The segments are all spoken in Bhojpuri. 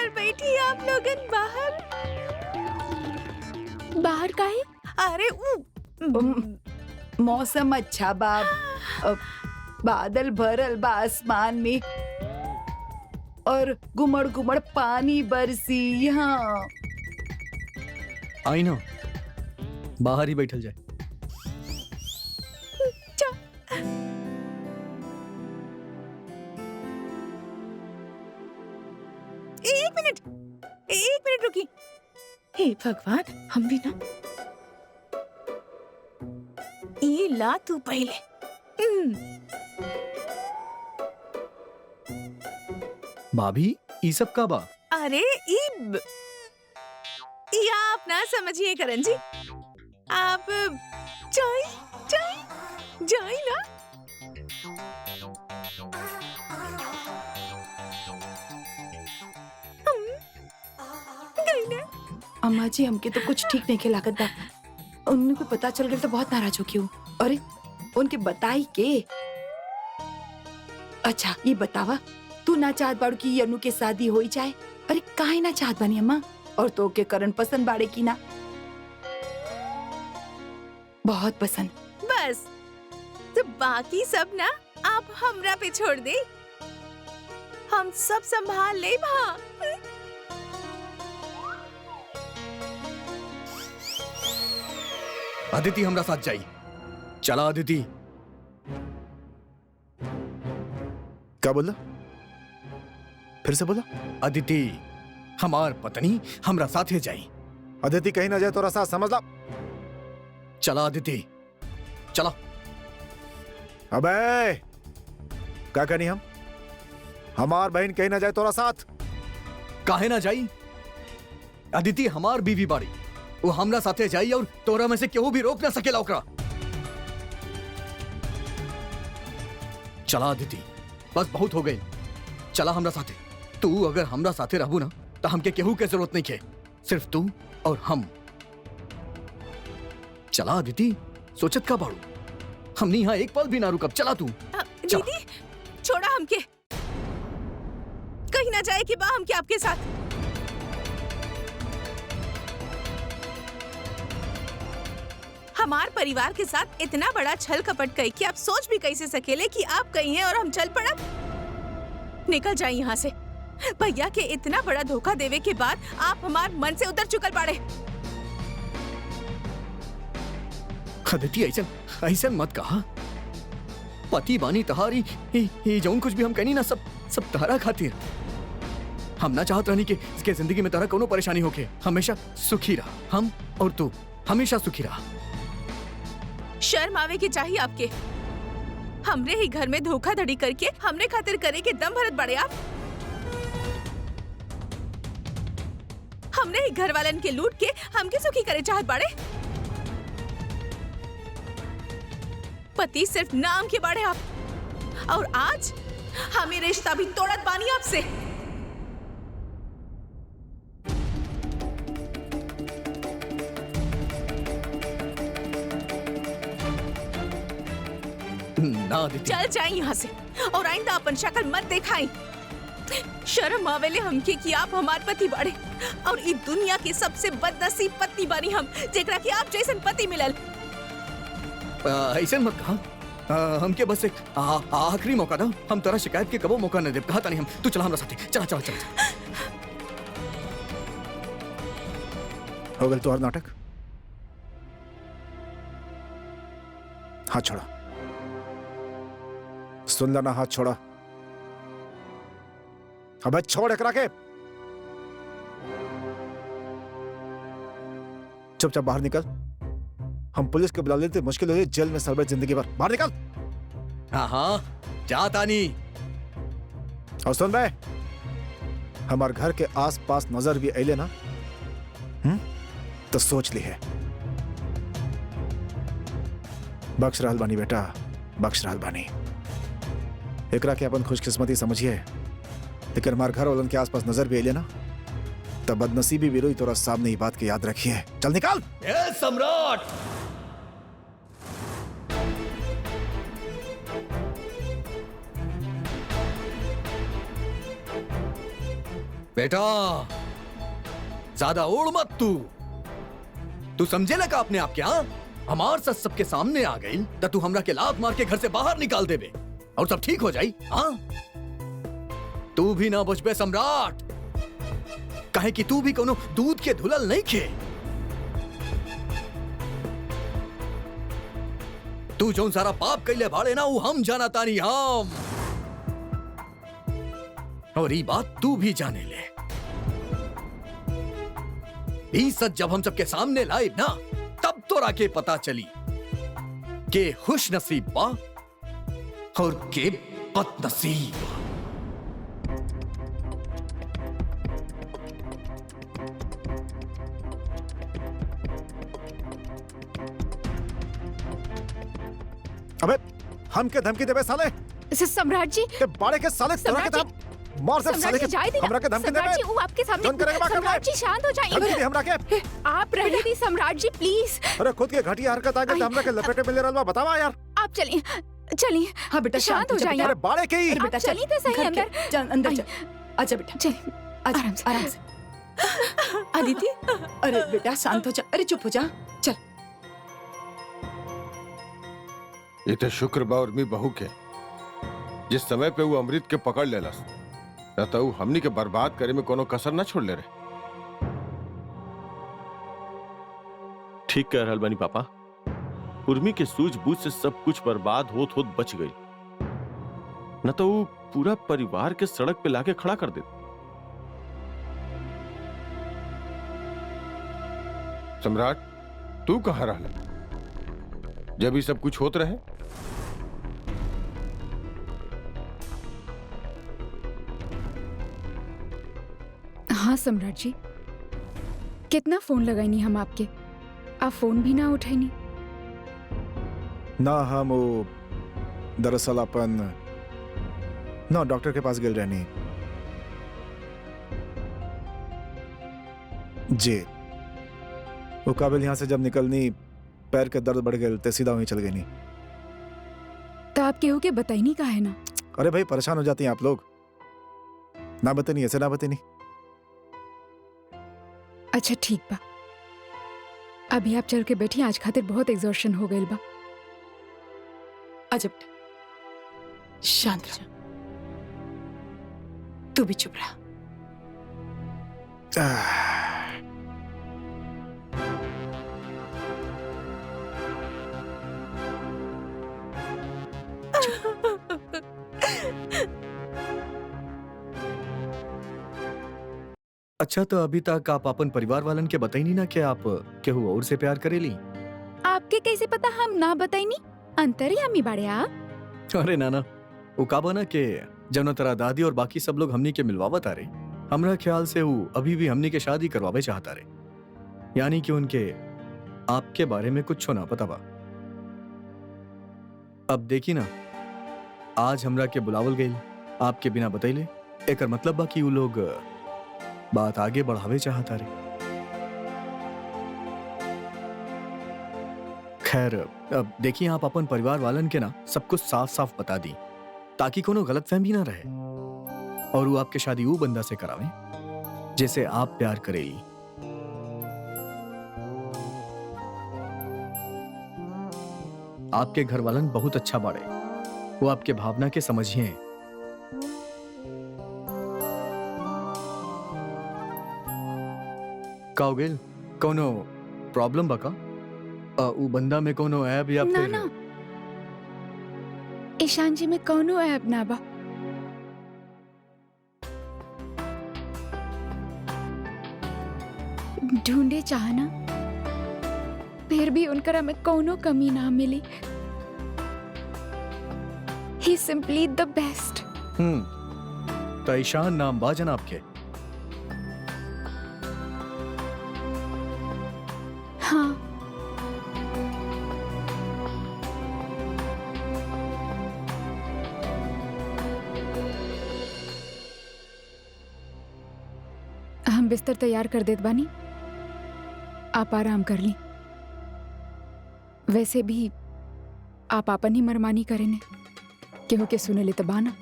अंदर बैठी आप लोगन बाहर। बाहर का है? अरे मौसम अच्छा बा, बादल भरल बा आसमान में और गुमड़ गुमड़ पानी बरसी यहाँ। आई ना, बाहर ही बैठल जाए। एक मिनट रुकी। हे भगवान, हम भी ना। ये ला तू पहले। भाभी, ई सब का बा? अरे ये आप ना समझिए करण जी, आप जाई ना। अम्मा जी, हमके तो कुछ ठीक नहीं लागत बा। उनको पता चल गया तो बहुत नाराज हो क्यों? अरे उनके बताई के। अच्छा ये बतावा, तू ना चाहत बाड़ू की अनु के शादी हो जाए? अरे काहे ना चाहत बानी अम्मा? और तो के करण पसंद बाड़े की ना? बहुत पसंद। बस तो बाकी सब ना आप हमरा पे छोड़ दे, हम सब संभाल ले भा। अदिति हमरा साथ जाई। चला अदिति। क्या बोला? फिर से बोला। अदिति हमार पत्नी हमरा साथे जाई। अदिति कहीं ना जाए तो रसा समझ ला। चला अदिति, चला। अबे क्या करनी हम? हमार बहन कहीं ना जाए तोरा साथ। काहे ना जाई? अदिति हमार बीवी बाड़ी, वो हमरा साथे जाई और तोरा में से केहू भी रोक ना सकेला ओकरा। चला अदिति, बस बहुत हो गई। चला हमरा साथे। तू अगर हमरा साथे रहबू ना तो हमके केहू के जरूरत नहीं है, सिर्फ तू और हम। चला अदिति, सोचत का बाड़ू? हमने यहाँ एक पल भी ना रुकब। चला तू। दीदी छोड़ा हमके, कहीं ना जाए कि बा हमके आपके साथ। हमार परिवार के साथ इतना बड़ा छल कपट कई कि आप सोच भी कैसे सकेले कि आप कहीं हैं और हम चल पड़ा। निकल जाए यहाँ से। भैया के इतना बड़ा धोखा देवे के बाद आप हमार मन से उतर चुकल बाड़े। अदिति ऐसा मत कहा। पति बानी तहारी, जौन कुछ भी हम कहनी ना सब तहरा खातिर। हम ना चाहत रहनी कि इसके जिंदगी में तहरा कोनो परेशानी होके। हमेशा सुखी रहा, हम और तू हमेशा सुखी रहा। शर्म आवे की चाहिए आपके। हमरे ही घर में धोखाधड़ी करके हमने खातिर करे के दम भरत बड़े आप। हमने ही घर वालन के लूट के हमके सुखी करे चाहत बड़े। पति सिर्फ नाम के बड़े आप, और आज हमें रिश्ता भी तोड़त बानी आपसे। ना अदिति। चल जाए यहाँ से और आइंदा अपन शक्ल मत दिखाई। शर्म आवेले हमके कि आप हमार पति बाड़े और इस दुनिया के सबसे बदनसीब पत्नी बानी हम, जेकरा कि आप जैसन पति मिलल। ऐसा मत कहा। हमके बस एक आखिरी मौका दो। हम तोरा शिकायत के कबो मौका न दे। कहा तानी हम। तू चला हमरा साथे। चला चला चला। हो गल तोहर नाटक। हाथ छोड़ा। सुन लेना, हाथ छोड़ा। अबे छोड़ एकरा के। चुपचाप बाहर निकल। हम पुलिस को बुला लेते, मुश्किल हो जाए जेल में सरबत जिंदगी भर। बाहर निकल। हाँ जा तानी। और सुन बे, हमार घर के आस पास नजर भी अले ना तो सोच ली है। बख्श रहल बानी बेटा, बख्श रहल बानी। एकरा के अपन खुशकिस्मती समझिए, लेकिन हमार घर वालन के आसपास नजर भी अले ना तब बदनसीबी भी रोई। तोरा सामने ही बात की याद रखिए। चल निकाल। सम्राट। बेटा ज्यादा ओढ़ मत तू समझे लगा अपने आप क्या? हमार सच सबके सामने आ गई तो तू हमरा के लात मार के घर से बाहर निकाल देबे और सब ठीक हो जाई। हाँ तू भी ना बचबे सम्राट, कहे कि तू भी कोनो दूध के धुलल नहीं खे। तू जो सारा पाप कैले भाड़े ना वो हम जाना तानी हम, और ये बात तू भी जाने ले। ये सच जब हम सबके सामने लाए ना तब तोरा के पता चली के खुश नसीब बा और के बदनसीब। अबे हम के धमकी देबे साले? सम्राट जी, ते बाड़े के साले तरह के तब मार दे साले के। हमरा के धमकी देबे? सम्राट जी, वो आपके सामने। कौन करेगा बात करना? सम्राट जी शांत हो धमकी दे जाइए। हमरा के। आप रहने दी सम्राट जी प्लीज। अरे खुद के घटिया हरकत आ गई तो हमरा के लपेटे मिल रहल बा, बतावा यार। आप चलिए चलिए। हाँ बेटा शांत हो जाइए। अरे बाड़े के ही। अरे बेटा आप चलिए तो सही घर के- अंदर। चल अंदर आइए। चल। अच्छा बेटा चलिए आजा, आराम से। आराम से। अदिति अरे बेटा शांत हो जा, अरे चुप हो जा। चल ये तो शुक्र बा उर्मी बहू के जिस समय पे वो अमृत के पकड़ लेलस, न तो हमनी के बर्बाद करे में कोनो कसर न छोड़ ले रहे। ठीक कह रहल बानी पापा, उर्मी के सूझबूझ से सब कुछ बर्बाद होत होत बच गई, न तो वो पूरा परिवार के सड़क पे लाके खड़ा कर देते। सम्राट तू कहाँ रहला जब ये सब कुछ होत रहे? हाँ सम्राट जी, कितना फोन लगाई हम आपके, आप फोन भी ना उठाई नहीं। ना हम वो दरअसल अपन ना डॉक्टर के पास गेल रहनी जी। वो काबिल यहाँ से जब निकलनी पैर के दर्द बढ़ गए ते सीधा वहीं चल गई नहीं। तो आप केहू के बताई नहीं कहा है ना। अरे भाई परेशान हो जाती हैं आप लोग, ना बतनी ऐसे ना बतनी। अच्छा ठीक बा, अभी आप चल के बैठी, आज खातिर बहुत एग्जॉर्शन हो गई बा। अच्छा बेटा शांत रह, तू भी चुप रहा। अच्छा तो अभी तक आप अपन परिवार वालन के बताई नहीं ना कि आप केहू और से प्यार करेली? आपके कैसे पता हम ना बताई नहीं? अंतर्यामी बाड़े आप। अरे नाना वो का बना के जब न तेरा दादी और बाकी सब लोग हमनी के मिलवावत आ रहे, हमरा ख्याल से वो अभी भी हमनी के शादी करवावे चाहता रहे, यानी कि उनके आपके बारे में कुछ ना पता बा। अब देखी ना आज हमरा के बुलावल गई आपके बिना बतैले, एकर मतलब बा कि वो लोग बात आगे बढ़ावे चाहता रहे। खैर अब देखिए आप अपन परिवार वालन के ना सब कुछ साफ साफ बता दी ताकि कोनो गलतफहमी ना रहे, और वो आपके शादी वो बंदा से करावे जैसे आप प्यार करेली। आपके घर वालन बहुत अच्छा बाड़े, वो आपके भावना के समझिए हैं। का हो गेल? कोनो प्रॉब्लम बा का? उ बंदा में कोनो ऐब या ना फिर ना, ईशान जी में कौनो ऐब ना बा। ढूंढे चाहना फिर भी उनकरा में कौनो कमी ना मिली। ही सिंपली द बेस्ट। तो ईशान नाम बा जनाब के? हाँ हम बिस्तर तैयार कर देत बानी, आप आराम कर ली। वैसे भी आप आपन ही मनमानी करेने, केहू के सुने ले तो बाना।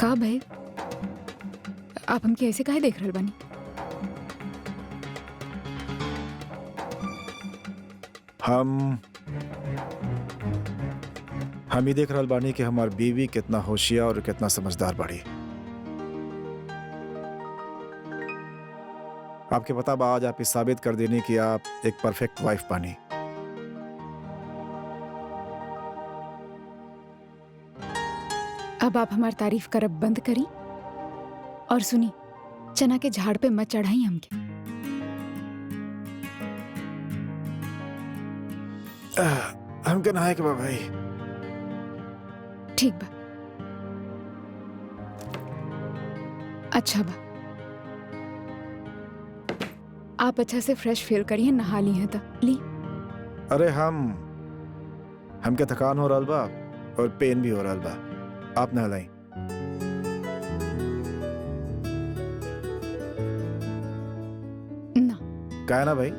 का भाई आप हमके ऐसे काहे देख रहल बानी? हम ही देख रहल बानी कि हमार बीवी कितना होशियार और कितना समझदार बाड़ी। आपके पता बा आज आप ही साबित कर देनी कि आप एक परफेक्ट वाइफ बानी। अब आप हमारी तारीफ करब बंद करी और सुनी, चना के झाड़ पे मत चढ़ाई हमके। हमके नहाए के बा भाई। ठीक बा, अच्छा बा। आप अच्छा से फ्रेश फील करिए, नहा ली हैं तो ली। अरे हमके थकान हो रहल बा और पेन भी हो रहल बा। आप नहलाई। ना काहे ना भाई?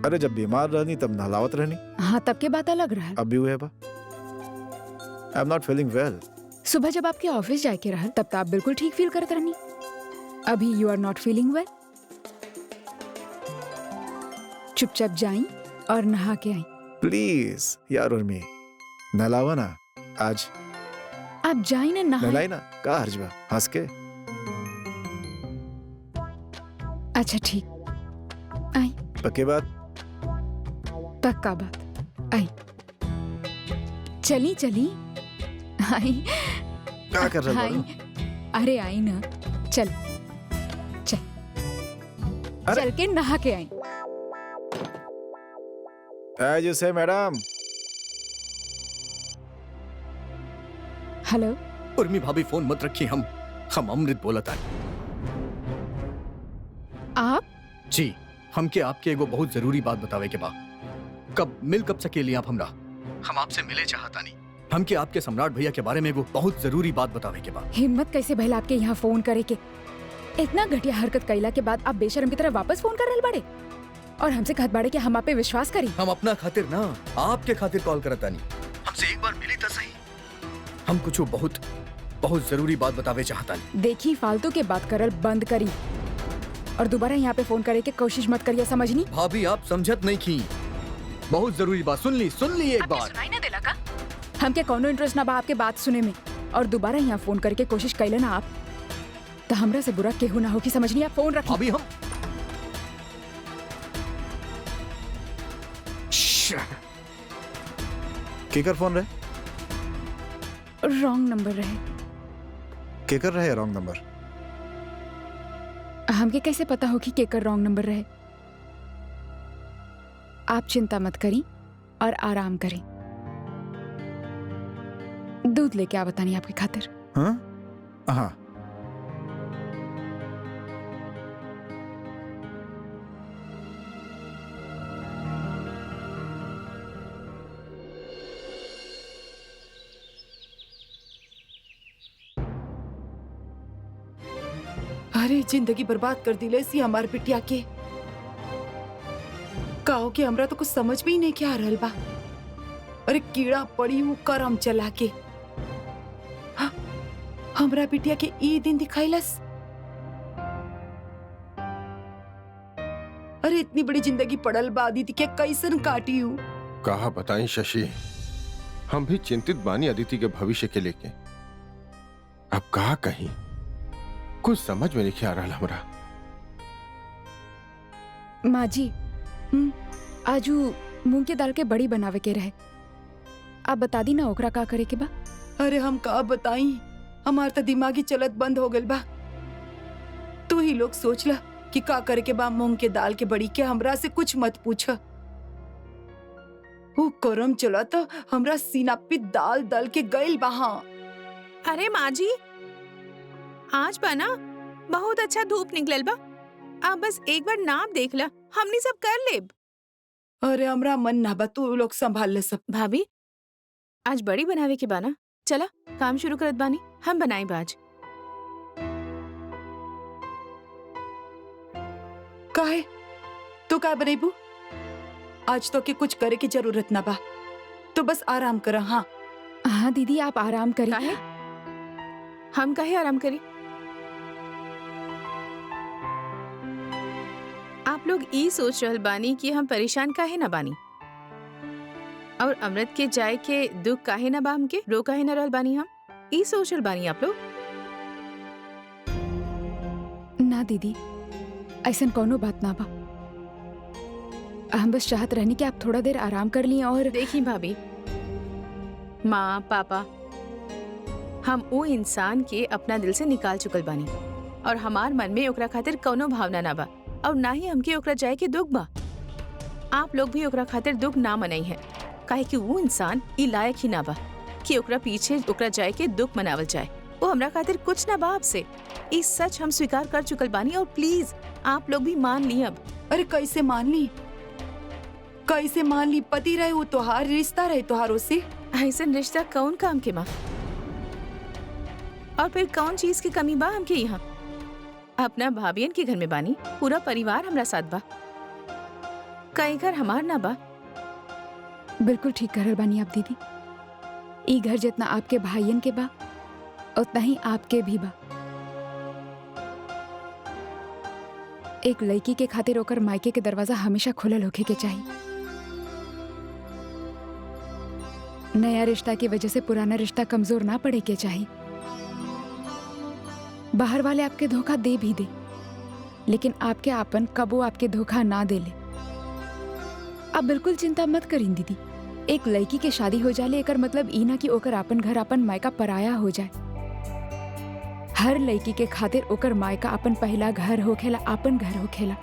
अरे जब बीमार रहनी तब नहलावत रहनी। हाँ, तब के बात अलग रहा। अब भी हुए बा। I am not feeling well. सुबह जब आपके ऑफिस जाके रहा तब तो आप बिल्कुल ठीक फील करत रहनी। अभी you are not feeling well. चुपचाप जाई और नहा के आई। प्लीज यार उर्मी, नहलावा ना आज। आप जाई ना नहा। नहलाई ना, का हर्ज बा? हंस के। अच्छा ठीक, आई। पक्के बात? पक्का बात, आई। चली चली आई। क्या कर रहे हो? अरे आई ना, चल चल चल के नहा के आई। एज यू से मैडम। हेलो। उर्मी भाभी फोन मत रखिए, हम अमृत बोला था। आप? जी, हमके आपके एगो बहुत जरूरी बात बतावे के बा। कब मिल कब सकेली आप हमरा? हम आपसे मिले चाहता नहीं। हमके आपके सम्राट भैया के बारे में एगो बहुत जरूरी बात बतावे के बा। हिम्मत कैसे भइल आपके यहाँ फोन करे के? इतना घटिया हरकत कैला के बाद आप बेशरम की तरह वापस फोन कर रहल बाड़े और हमसे कहत बाड़े कि हम आप पे विश्वास करी। हम अपना खातिर ना, आपके खातिर कॉल करता नहीं। हमसे एक बार मिली तो सही। हम कुछ बहुत बहुत जरूरी बात बतावे चाहता नहीं। देखी, फालतू के बात करल बंद करी और दोबारा यहाँ पे फोन करे के कोशिश मत करिए, समझनी? भाभी आप समझत नहीं की। बहुत जरूरी बात सुन ली एक बार। सुनाई ना देला का? हमके कोनो इंटरेस्ट ना बा आपके बात सुने में और दोबारा यहाँ फोन करके कोशिश कैले ना आप तो हमरा से बुरा केहू ना हो कि समझनी? आप फोन रखी। भाभी हम केकर फोन रहे? रॉन्ग नंबर रहे। केकर रहे रॉन्ग नंबर? हमके कैसे पता हो कि केकर रॉन्ग नंबर रहे? आप चिंता मत करी और आराम करें। दूध लेके आ बतानी आपकी खातिर। हाँ हाँ। अरे जिंदगी बर्बाद कर दिले सी हमार बिटिया के। काओ के हमरा तो कुछ समझ में ही नहीं क्या आ रहल बा। अरे कीड़ा पड़ी हूँ करम चला के। हाँ, हमरा बिटिया के ई दिन दिखाइलस। अरे इतनी बड़ी जिंदगी पड़ल बा अदिति के कैसन काटी हूँ। कहा बताएं शशि, हम भी चिंतित बानी अदिति के भविष्य के लेके। अब कहा कहीं कुछ समझ में नहीं आ रहा हमरा। माँ जी, आजू मूंग के दाल के बड़ी बनावे के रहे। आप बता दी ना ओकरा का करे के बा? अरे हम का बताई, हमार तो दिमागी चलत बंद हो गइल बा। तू ही लोग सोच ला कि का करे के बा मूंग के दाल के बड़ी के। हमरा से कुछ मत पूछ। वो करम चला तो हमरा सीना पे दाल दल के गइल बा। हाँ। अरे माँ जी, आज बा ना बहुत अच्छा धूप निकलल बा। आप बस एक बार नाप देख ला, हमनी सब कर लेब। अरे हमरा मन ना बा, तू लोग संभाल ले सब। भाभी आज बड़ी बनावे के बा ना, चला काम शुरू करत बानी। हम बनाई बाज। काहे तू का बनेबू? आज तो के कुछ करे की जरूरत ना बा, तो बस आराम करा। हाँ हाँ दीदी, आप आराम करिए। काहे? हम काहे आराम करी? आप लोग ई सोच रहल बानी कि हम परेशान काहे ना बानी, और अमृत के जाए के दुख काहे ना बा हमके, रो काहे ना रहल बानी हम, ई सोच रहल बानी आप लोग? ना दीदी, ऐसन कोनो बात ना बा। हम बस चाहत रहनी कि आप थोड़ा देर आराम कर ली। और देखी भाभी, माँ पापा, हम वो इंसान के अपना दिल से निकाल चुकल बानी, और हमार मन में ओकरा खातिर कोनो भावना ना बा, और ना ही हमके ओकरा जाए के दुख बा। आप लोग भी ओकरा खातिर दुख ना मनाई है, काहे कि वो इंसान ई लायक ही ना बा कि ओकरा पीछे ओकरा जाए के दुख मनावल जाए। वो हमरा खातिर कुछ ना बा आपसे, ई सच हम स्वीकार कर चुकल बानी, और प्लीज आप लोग भी मान ली अब। अरे कैसे मान ली, कैसे मान ली? पति रहे वो तोहार, रिश्ता रहे तोहार उससे। ऐसा रिश्ता कौन काम के माँ? और फिर कौन चीज की कमी बा हमके यहाँ? अपना भाभियन के घर में बानी, पूरा परिवार हमरा साथ बा, कई घर हमार ना बा। बिल्कुल ठीक करल बानी आप दीदी। ई घर जितना आपके भाइयन के बा, उतना ही आपके भी बा। एक लड़की के खातिर ओकर मायके के दरवाजा हमेशा खुलल होखे के चाहिए। नया रिश्ता की वजह से पुराना रिश्ता कमजोर ना पड़े के चाहिए। बाहर वाले आपके धोखा दे भी दे, लेकिन आपके आपन कबो आपके धोखा ना दे ले। आप बिल्कुल चिंता मत करीन दीदी। एक लड़की के शादी हो जाले एकर मतलब ई ना कि ओकर आपन घर आपन मायका पराया हो जाए। हर लड़की के खातिर ओकर मायका आपन पहला घर होखेला, आपन घर होखेला।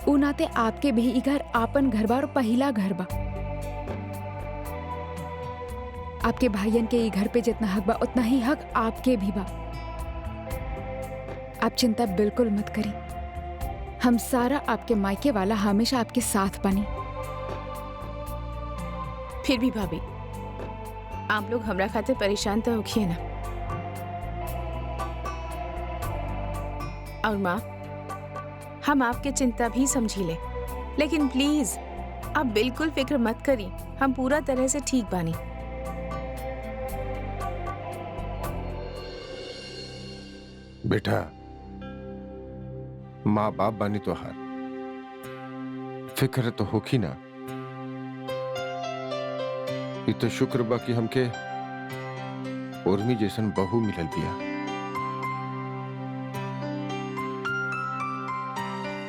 उ नाते आपके भी ई घर आपन घर बा और पहला घर बा। आपके भाइयन के ई घर पे जितना हक बा, उतना ही हक आपके भी बा। आप चिंता बिल्कुल मत करी। हम सारा आपके मायके वाला हमेशा आपके साथ बनी। फिर भी भाभी, आप लोग हमरा खातिर परेशान तो होखिए ना। और माँ, हम आपके चिंता भी समझी ले, लेकिन प्लीज आप बिल्कुल फिक्र मत करी, हम पूरा तरह से ठीक बानी। बेटा, माँ बाप बानी तो हार फिक्र तो होखी ना। ये तो शुक्र बा कि हमके उर्मी जैसन बहू मिलल बिया,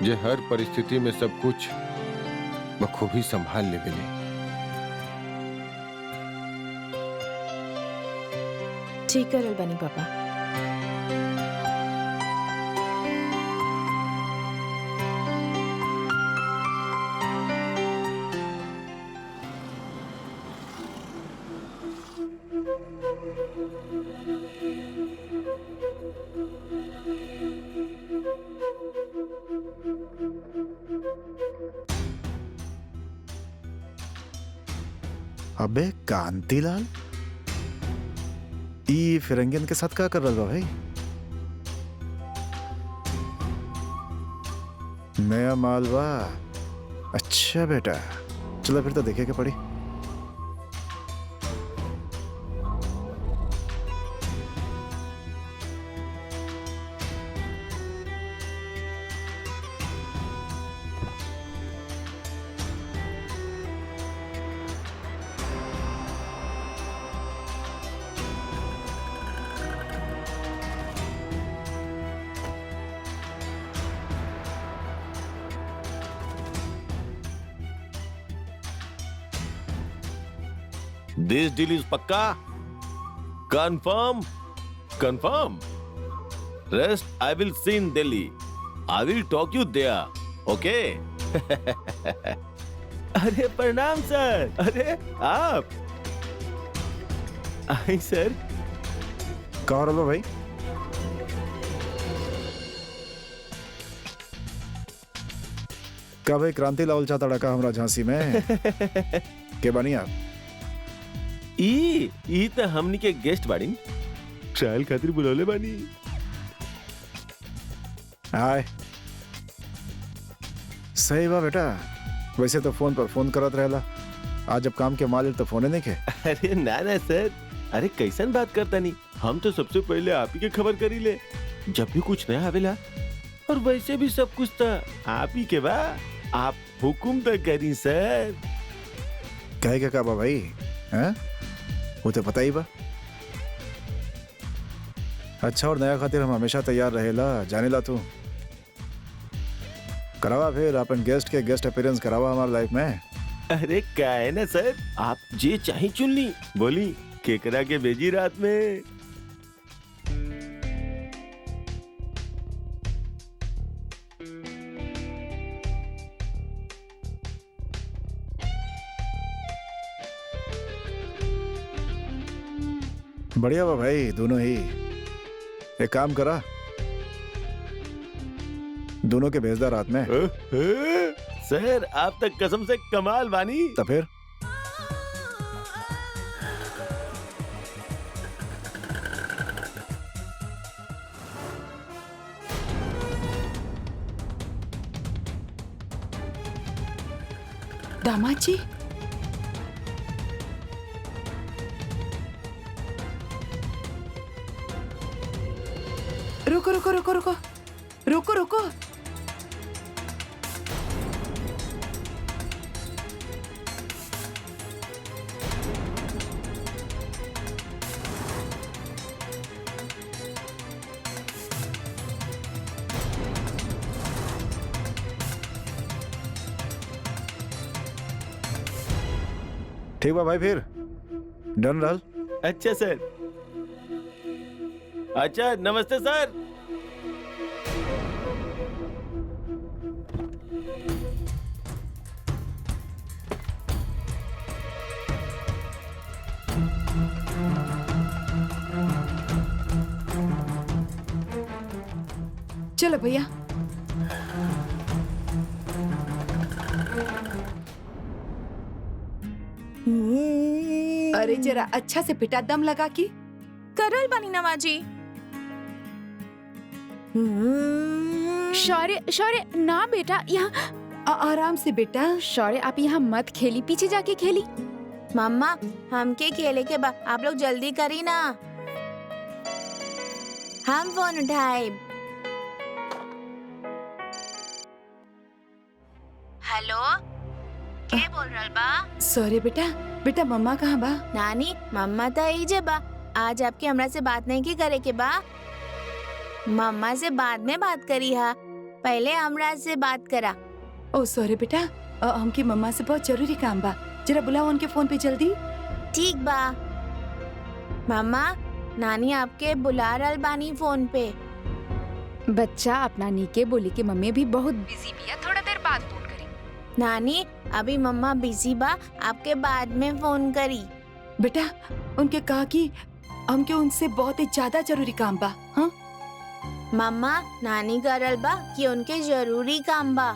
जे हर परिस्थिति में सब कुछ बखूबी संभाल लेवेले। ठीक करल बनी पापा। अबे कांतिलाल, ई फिरंगियन के साथ क्या कर रहा भाई? नया मालवा। अच्छा बेटा, चलो फिर तो देखे के पड़ी। This deal is पक्का? Confirm? Confirm? Rest I will see in Delhi. I will talk you there. Okay? अरे प्रणाम सर। अरे आप आई सर। कहाँ हो रहा भाई? क्या भाई क्रांति लाल चाहता डका हमरा झांसी में? के बनी आप? ई तो हमनी के गेस्ट बाड़ी, ट्रायल खातिर बुलौले बानी। हाय, सही बा बेटा। वैसे तो फोन पर फोन करत रहेला, आज जब काम के मालिक तो फोने नहीं के। अरे ना ना सर, अरे कैसन बात करता नहीं, हम तो सबसे पहले आप ही के खबर करी ले जब भी कुछ नया आवेला। और वैसे भी सब कुछ तो आप ही के बा, आप हुकुम तो करी सर। कहे क्या बा भाई, हैं? वो तो पता ही बा। अच्छा और नया खातिर हम हमेशा तैयार रहेला, जाने ला तू। करावा फिर अपन गेस्ट के गेस्ट अपीयरेंस करावा हमारे लाइफ में। अरे क्या है ना सर, आप जे चाहे चुन ली, बोली केकरा के भेजी रात में। बढ़िया बा भाई दोनों ही। एक काम करा, दोनों के भेजदा रात में। सर आप तक कसम से कमाल बानी। तो फिर दामाद जी, रुको रुको रुको रुको रुको रुको। ठीक बा भाई, फिर डन रहल। अच्छा सर, अच्छा नमस्ते सर। चलो भैया। अरे जरा अच्छा से पिटा, दम लगा की। करल बानी नवाजी। शौर्य शौर्य ना बेटा, यहाँ आराम से बेटा। शौर्य आप यहाँ मत खेली, पीछे जाके खेली। मम्मा हमके खेले के बाद आप लोग जल्दी करी ना, हम फोन उठाए। हेलो, के बोल रहल बा? सॉरी बेटा, बेटा मम्मा कहाँ बा? नानी मम्मा तो एजे बा। आज आपके हमरा से बात नहीं की करे के बा। मम्मा से बाद में बात करी हा, पहले हमरा से बात करा। ओ सॉरी बेटा, हमकी मम्मा से बहुत जरूरी काम बा, जरा बुलाओ उनके फोन पे जल्दी। ठीक बा। मम्मा नानी आपके बुला रहल बानी फोन पे। बच्चा अपना नीके बोली कि मम्मी भी बहुत बिजी भी है, थोड़ा देर बाद फोन करी। नानी अभी मम्मा बिजी बा, आपके बाद में फोन करी। बेटा उनके कहा कि हमके उनसे बहुत ही ज्यादा जरूरी काम बा। हाँ मम्मा नानी करल बा कि उनके जरूरी काम बा।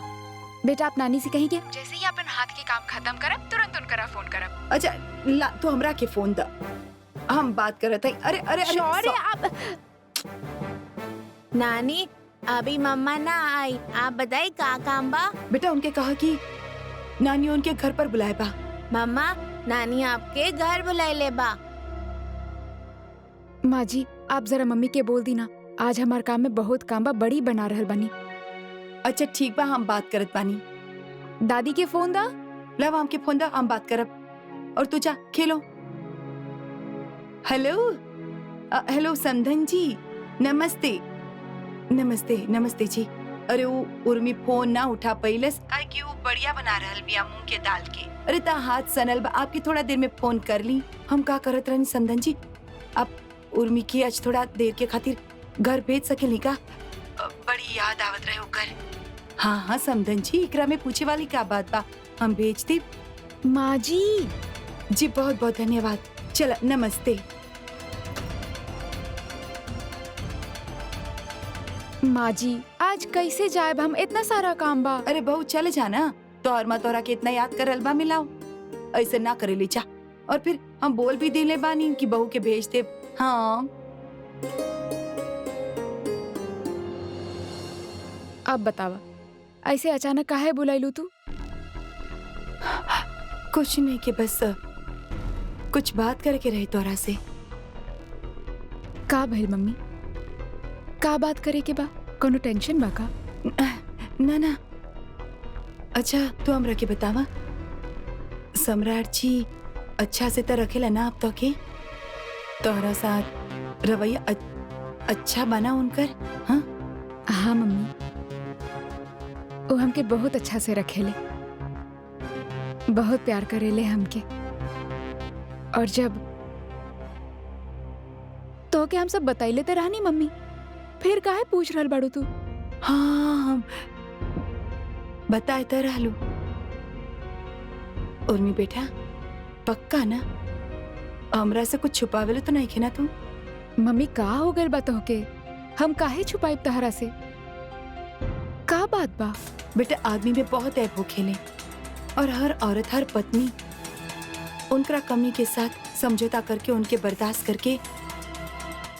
बेटा आप नानी से कहीं के जैसे ही अपन हाथ के काम खत्म करब तुरंत उनकरा फोन करब। अच्छा ला तो हमरा के फोन दा, हम बात करत हई। अरे अरे अरे शौर्य आप नानी अभी मम्मा ना आई, आप बताई का काम बा? बेटा उनके कहा कि नानी उनके घर पर बुलाए बा। मम्मा नानी आपके घर बुलाइले बा। माँ जी आप जरा मम्मी के बोल दी ना, आज हमार काम में बहुत काम बा, बड़ी बना रहल बनी। अच्छा ठीक बा, हम बात करत बानी। दादी के फोन दा। लव हमके फोन दा, हम बात करब। और तू जा खेलो। हेलो हेलो समधन जी, नमस्ते। नमस्ते नमस्ते जी। अरे वो उर्मी फोन ना उठा पैलस, काहे कि वो बढ़िया बना रहल बिया मूंग के दाल के। अरे ता हाथ सनल बा, आपकी थोड़ा देर में फोन कर ली। हम का करत रहनी समधन जी, आप उर्मी की आज थोड़ा देर के खातिर घर भेज सकेली का? बड़ी याद आवत रहे ओकर। हाँ हाँ समधन जी, एकरा में पूछे वाली क्या बात बा, हम भेज दी। माँ जी जी बहुत बहुत धन्यवाद। चला नमस्ते। माँ जी आज कैसे जाए हम, इतना सारा काम बा। अरे बहू चले जाना, तो और मत तोरा के इतना याद करल बा मिलाओ, ऐसे ना करे ले जा। और फिर हम बोल भी दिले बानी कि बहू के भेज दे। हाँ अब बतावा ऐसे अचानक काहे बुलाइलू तू? कुछ नहीं के बस कुछ बात करके रहे तोरा से। का भइल मम्मी? का बात करे के बा? कोनो टेंशन बा का? ना ना। अच्छा तू हमरा के बतावा, सम्राट जी अच्छा से तो रखेला ना आप तो के? तोहरा साथ रवैया अच्छा बना उनकर? हाँ हाँ मम्मी, वो हमके बहुत अच्छा से रखेले, बहुत प्यार करेले हमके। और जब तो के हम सब बताइले ते रहनी मम्मी, फिर काहे पूछ रहल बाड़ू तू? हाँ हम बताए तो रहलू। उर्मी बेटा पक्का ना हमरा से कुछ छुपावेले तो नहीं खे ना तू? मम्मी का हो गइल बा तोहके? हम काहे छुपाइब तहरा से? का बात बा? बेटा आदमी में बहुत ऐब हो खेले, और हर औरत हर पत्नी उनका कमी के साथ समझौता करके उनके बर्दाश्त करके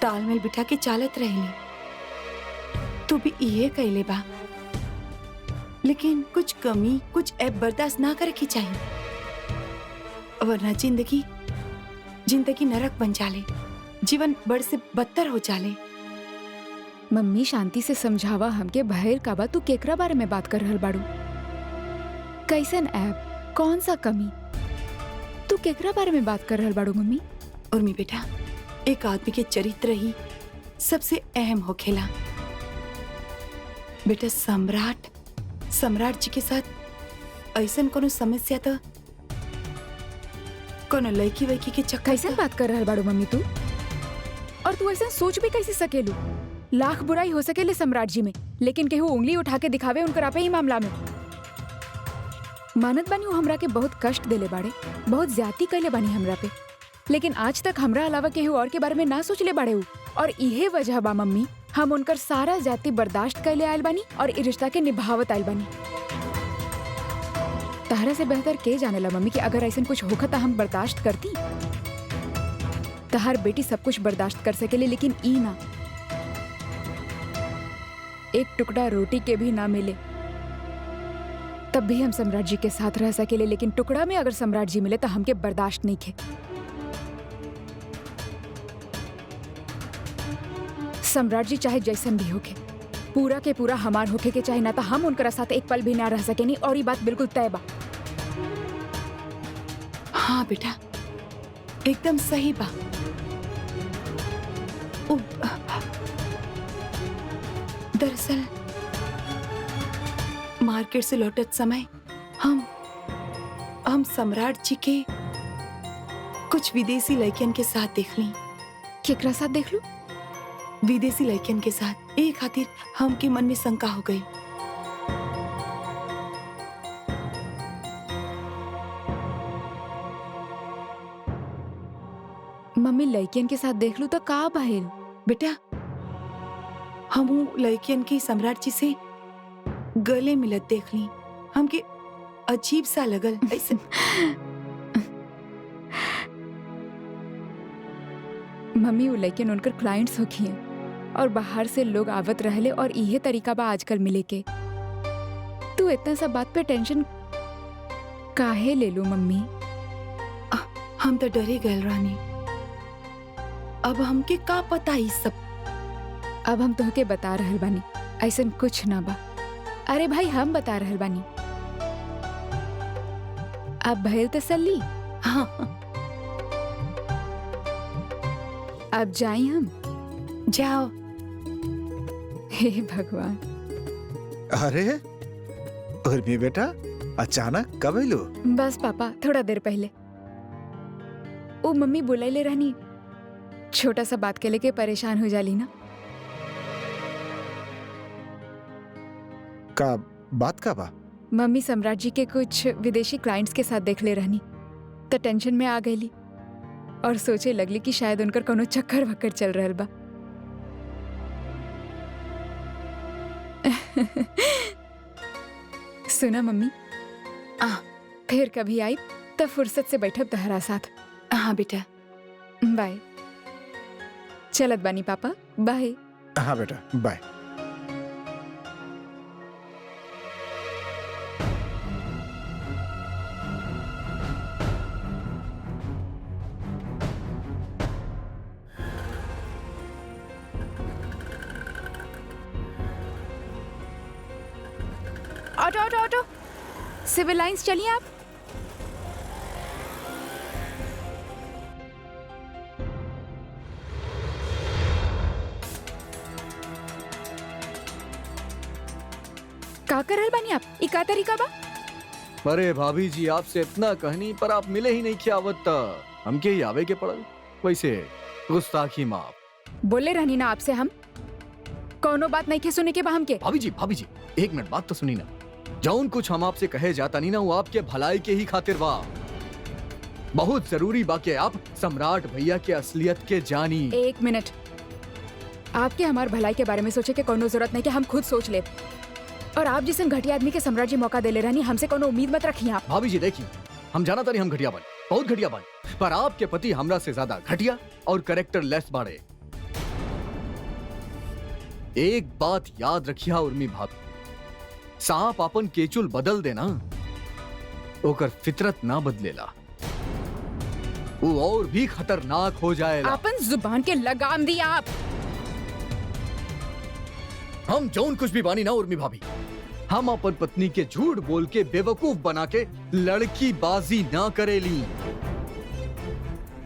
तालमेल बिठा के चालत रहेली। तू भी ये कहले बा, लेकिन कुछ कमी कुछ ऐब बर्दाश्त ना करे की चाहिए, वरना जिंदगी नरक बन जाले, जीवन बड़ से बदतर हो जाले। मम्मी शांति से समझावा हमके, भैर का बा? तू केकरा बारे में बात कर रहल बाड़ू? कैसन ऐप, कौन सा कमी? तू केकरा बारे में बात कर रहल बाड़ू मम्मी? उर्मी बेटा एक आदमी के चरित्र ही सबसे अहम हो खेला। बेटा सम्राट जी के साथ ऐसन कोनो समस्या तो कोनो लड़की वैकी के चक्कर? कैसन बात कर रहल बाड़ू मम्मी तू? और तू ऐसा सोच भी कैसे सकेलू? लाख बुराई हो सकेले सम्राट जी में, लेकिन केहू उंगली उठा के दिखावे उनकर पे ही मामला में। मानत बानी वो हमरा के बहुत कष्ट देले बाड़े, बहुत ज्यादती कैले बानी हमरा पे, लेकिन आज तक हमरा अलावा केहू और के बारे में ना सोचले बाड़े उ। और इहे वजह बा मम्मी, हम उनकर सारा ज्यादती बर्दाश्त कैले आयल बानी और इ रिश्ता के निभावत आयल बानी। तहरा से बेहतर के जानेला मम्मी कि अगर ऐसा कुछ होखा तो हम बर्दाश्त करती? तहार बेटी सब कुछ बर्दाश्त कर सकेले, लेकिन ई ना, एक टुकड़ा रोटी के भी ना मिले तब भी हम सम्राट जी के साथ रह सकेले, लेकिन टुकड़ा में अगर सम्राट जी मिले तो हमके बर्दाश्त नहीं खे। सम्राट जी चाहे जैसन भी होके, पूरा के पूरा हमार होके के चाहे ना, तो हम उनकर साथ एक पल भी ना रह सकेनी, और ये बात बिल्कुल तय बा। हाँ बेटा एकदम सही बा। दरअसल मार्केट से लौटत समय हम सम्राट जी के कुछ विदेशी लड़कियन के साथ देख ली। केकरा साथ देख लू? विदेशी लड़कियन के साथ। एक खातिर हमके मन में शंका हो गई। मम्मी लड़कियन के साथ देख लू तो का भइल? बेटा हम लड़कियन के सम्राट जी से गले मिलत देख ली, हमके अजीब सा लगल। ऐसे मम्मी वो लड़कियन उनकर क्लाइंट्स होखी हैं और बाहर से लोग आवत रहले, और इहे तरीका बा आजकल मिले के। तू इतना सब बात पे टेंशन काहे ले लू मम्मी? हम तो डरे गए रानी, अब हमके का पता ही सब। अब हम तोहके बता रहल बानी, ऐसन कुछ ना बा। अरे भाई हम बता रहल बानी, अब भइल तसल्ली। हाँ अब जाई हम? जाओ। हे भगवान। अरे उर्मी बेटा अचानक कब अइलू? बस पापा थोड़ा देर पहले। ओ मम्मी बुलाइले रहनी, छोटा सा बात के लेके परेशान हो जाली ना। का बात का बा? मम्मी सम्राट जी के कुछ विदेशी क्लाइंट्स के साथ देख ले रहनी, तो टेंशन में आ गईली और सोचे लगली कि शायद उनकर कोनो चक्कर वक्कर चल रहल बा। सुना मम्मी, फिर कभी आई तब फुर्सत से बैठब तहरा साथ। हाँ बेटा बाय। चलत बानी पापा, बाय। हाँ बेटा bye. Auto auto auto, civil lines चलिए आप। का करल बानी आप? ई का तरीका बा? अरे भाभी जी, आपसे इतना कहनी पर आप मिले ही नहीं खियावत हमके ही आवे के पड़ल। वैसे गुस्ताखी माफ। बोले रहनी ना आपसे हम, कोनो बात नहीं के सुने के बा हमके। भाभी जी, एक मिनट बात तो सुनी ना। जौन कुछ हम आपसे कहे जाता नहीं ना, वो आपके भलाई के ही खातिर बा। बहुत जरूरी बा कि आप सम्राट भैया के असलियत के जानी। एक मिनट, आपके हमार भलाई के बारे में सोचे के कोनो जरूरत नहीं कि हम खुद सोच ले। और आप जिस घटिया आदमी के सम्राट जी मौका दे ले रहनी, हमसे कोनो उम्मीद मत रखिए आप। भाभी जी देखिए, हम जाना था नहीं हम घटिया बन, बहुत घटिया बन, पर आपके पति हमरा से ज्यादा घटिया और कैरेक्टर लेस बाड़े। एक बात याद रखिया उर्मी भाभी, सांप अपन केचुल बदल देना, ओकर फितरत ना बदलेला, वो और भी खतरनाक हो जाएगा। अपन जुबान के लगाम दिया आप। हम जौन कुछ भी बानी ना उर्मी भाभी, हम अपन पत्नी के झूठ बोल के बेवकूफ बना के लड़की बाजी ना करेली।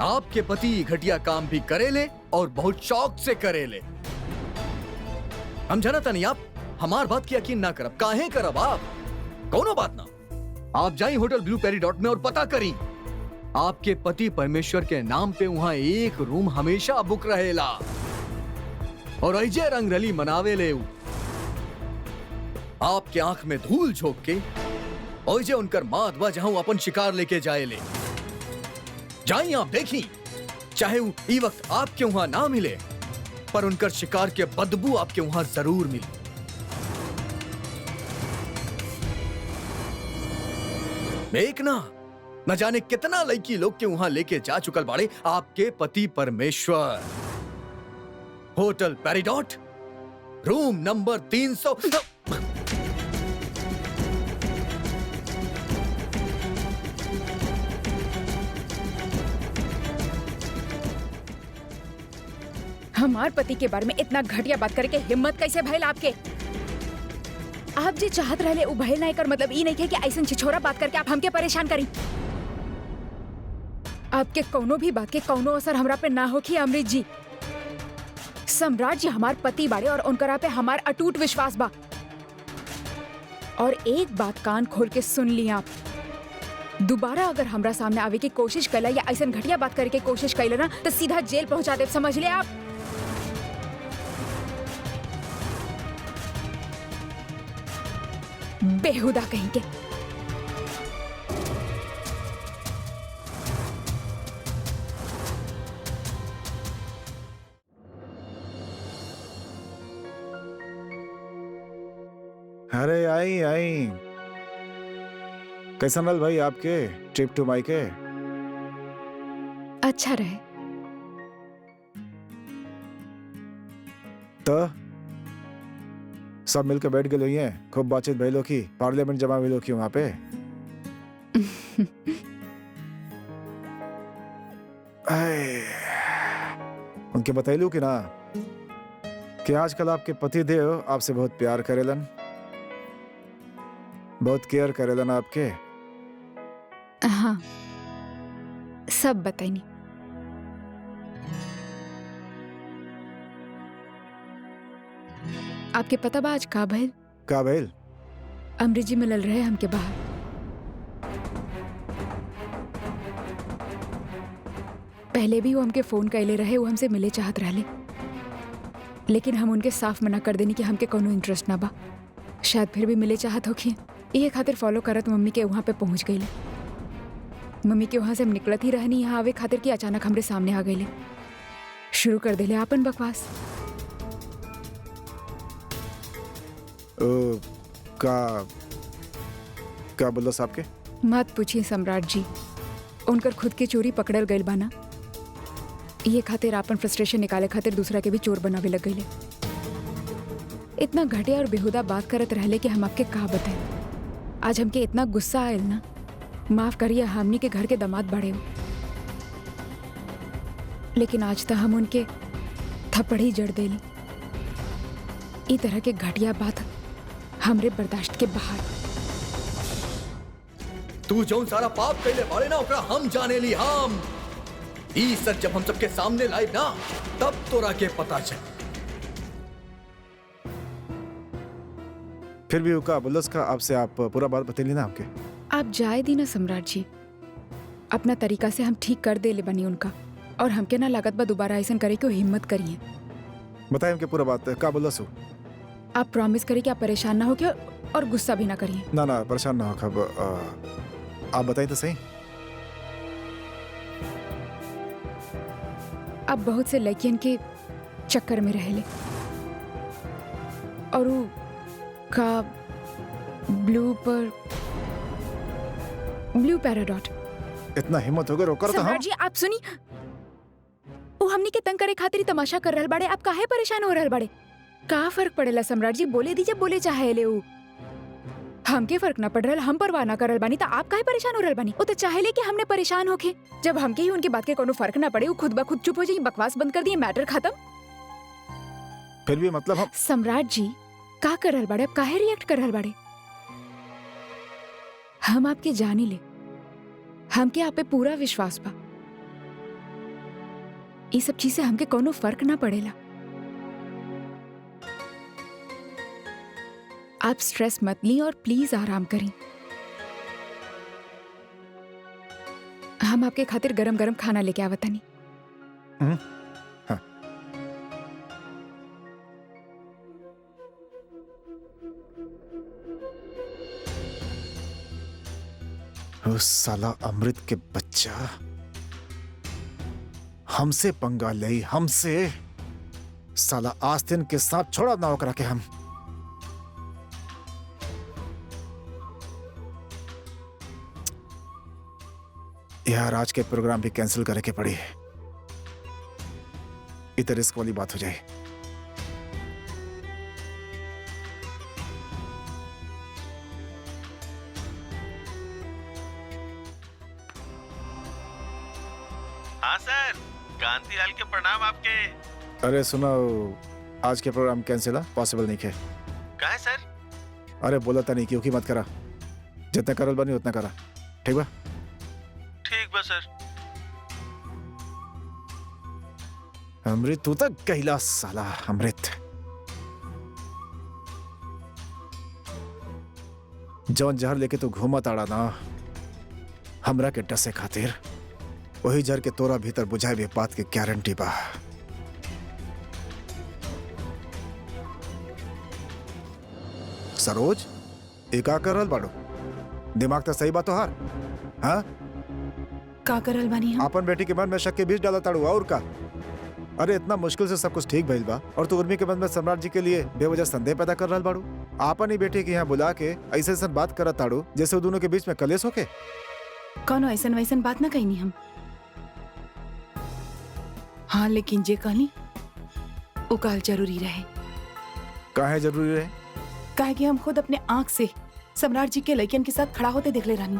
आपके पति घटिया काम भी करेले और बहुत शौक से करेले। हम जाना था नहीं, आप हमार बात की यकीन ना करब, काहे करब आप? कोनो बात ना, आप जाई होटल ब्लू पेरिडॉट में और पता करी। आपके पति परमेश्वर के नाम पे वहाँ एक रूम हमेशा बुक रहेला और ऐजे रंगरली मनावे ले। आपके आंख में धूल झोंक के ऐजे उनकर माधवा जहां अपन शिकार लेके जाए ले। जाई आप देखी, चाहे वो ई वक्त आपके वहां ना मिले, पर उनकर शिकार के बदबू आपके वहां जरूर मिले। देखना, न जाने कितना लड़की लोग के वहां लेके जा चुकल बाड़े आपके पति परमेश्वर। Hotel Peridot, room number 300। हमार पति के बारे में इतना घटिया बात करे के हिम्मत कैसे भइल आपके? आप जे चाहत रहले उ भइल नहीं कर मतलब ई नहीं के कि ऐसन छिछोरा बात करके आप हमके परेशान करी। आपके कोनो भी बात के कोनो असर हमरा पे ना हो कि अमृत जी, सम्राट जी हमार पति बाड़े और उनकरा पे हमार अटूट विश्वास बा। और एक बात कान खोल के सुन ली आप, दोबारा अगर हमरा सामने आवे की कोशिश कैला या ऐसन घटिया बात करे के कोशिश कैला ना, तो सीधा जेल पहुंचा दे, समझ ले आप। बेहुदा कहीं के। अरे आई आई, कैसन रहा भाई आपके ट्रिप टू मायके? अच्छा रहे। तो सब मिलकर बैठ गए हैं, खूब बातचीत भइलो की, पार्लियामेंट जमा भइलो की वहां पे। उनके बतैलू कि ना कि आजकल आपके पति देव आपसे बहुत प्यार करेलन, बहुत केयर करेलन आपके। हाँ, सब बताइनी। आपके पता बा आज का भइल? का भइल? अमृत जी मिलल रहे हमके बाहर। पहले भी वो हमके फोन कैले रहे, वो हमसे मिले चाहत रहले, लेकिन हम उनके साफ मना कर देनी कि हमके कोनो इंटरेस्ट ना बा। शायद फिर भी मिले चाहत होखी, ये खातिर फॉलो करत मम्मी के वहां पे पहुंच गईले। मम्मी के वहां से हम निकलत ही रहनी यहाँ आवे खातिर कि अचानक हमरे सामने आ गईले, शुरू कर देले आपन बकवास। का बोलो साहब के? मत पूछिए सम्राट जी, उनकर खुद की चोरी पकड़ल गईल बाना, ये खातिर आपन फ्रस्ट्रेशन निकाले खातिर दूसरा के भी चोर बनावे लग गईले। इतना घटिया और बेहुदा बात करत रहले कि हम आपके का बताएं। आज हमके इतना गुस्सा आयल ना, माफ करिए, हमनी के घर के दामाद बड़े हो, लेकिन आज तक हम उनके थप्पड़ ही जड़ देली। ई तरह के घटिया बात हमरे बर्दाश्त के बाहर। तू जौन सारा पाप कैले बाड़े ना ओकरा हम जाने ली हम। ई सच जब हम सबके सामने लाइव ना तब तोरा के पता चल। फिर भी उका बुल्लस का आपसे आप पूरा बात बतेली ना हमके। आप जाए दी ना सम्राट जी, अपना तरीका से हम ठीक कर दे ले बनी उनका, और हमके ना लागत बा दोबारा ऐसा करे कि हिम्मत करिए। बताए हमके पूरा बात का बुल्लस हो। आप प्रॉमिस करिए कि आप परेशान ना हो के और गुस्सा भी ना करिए। ना ना परेशान ना हो खब। आप बताइए तो सही। आप बहुत से लड़कियन के चक्कर में रह ले, और वो का ब्लू पैराडॉट। इतना हिम्मत हो गया रोकर तो हम। सम्राट जी आप सुनी, वो हमनी के तंग करे खातिर तमाशा कर रहल बाड़े, आप काहे परेशान हो रहल बाड़े? का फर्क पड़ेला सम्राट जी, बोले दी जब बोले चाहे ले। ऊ हमके फर्क ना पड़ रहल, हम परवाह ना करल बानी, तो आप काहे परेशान हो रहल बानी? वो तो चाहे ले कि हमने परेशान होके, जब हमके ही उनकी बात के कोनो फर्क ना पड़े, वो खुद ब खुद चुप हो जाए, बकवास बंद कर दिए, मैटर खत्म। फिर भी मतलब हम। सम्राट जी का कर रहल बाड़े, अब काहे रिएक्ट कर रहल बाड़े? हम आपके जानी ले, हमके आप पे पूरा विश्वास बा। ये सब चीज से हमके कोनो फर्क ना पड़ेला। आप स्ट्रेस मत ली और प्लीज आराम करें। हम आपके खातिर गरम गरम खाना लेके आवतानी। हाँ। उस साला अमृत के बच्चा हमसे पंगा ले, हमसे। साला आस्तीन के साथ छोड़ा ना होकर के हम। यार आज के प्रोग्राम भी कैंसिल करे के पड़ी, इधर रिस्क वाली बात हो जाए। हाँ सर, कांतिलाल के प्रणाम आपके। अरे सुनो, आज के प्रोग्राम कैंसिल है, पॉसिबल नहीं है। कहा है सर? अरे बोला था नहीं, क्योंकि मत करा, जितना करल बनी उतना करा, ठीक बा? ठीक बा सर। अमृत तू तक कहला साला अमृत। जौन जहर लेके तू घूमा ताड़ा ना हमरा के डसे खातिर, वही जहर के तोरा भीतर बुझाए भी बात के गारंटी बा। सरोज एक का कर रहल बाड़ो? दिमाग तो सही बात तो हार। हाँ का करल बानी हम? अपन बेटी के मन में शक के बीज डाला ताड़ू और का? अरे इतना मुश्किल से सब कुछ ठीक भइल बा और तू उर्मी के मन में सम्राट जी के लिए बेवजह संदेह पैदा कर रहल बाड़ू। आपन ही बेटी के यहाँ बुला के ऐसे ऐसा बात करत ताड़ू जैसे वो दोनों के बीच में कलेश होके। कौनो ऐसन वैसन बात ना कहनी हम। हाँ लेकिन जे कहनी वो कहल जरूरी रहे। काहे जरूरी रहे? काहे कि हम खुद अपने आंख से सम्राट जी के लड़कियन के साथ खड़ा होते देखले रानी।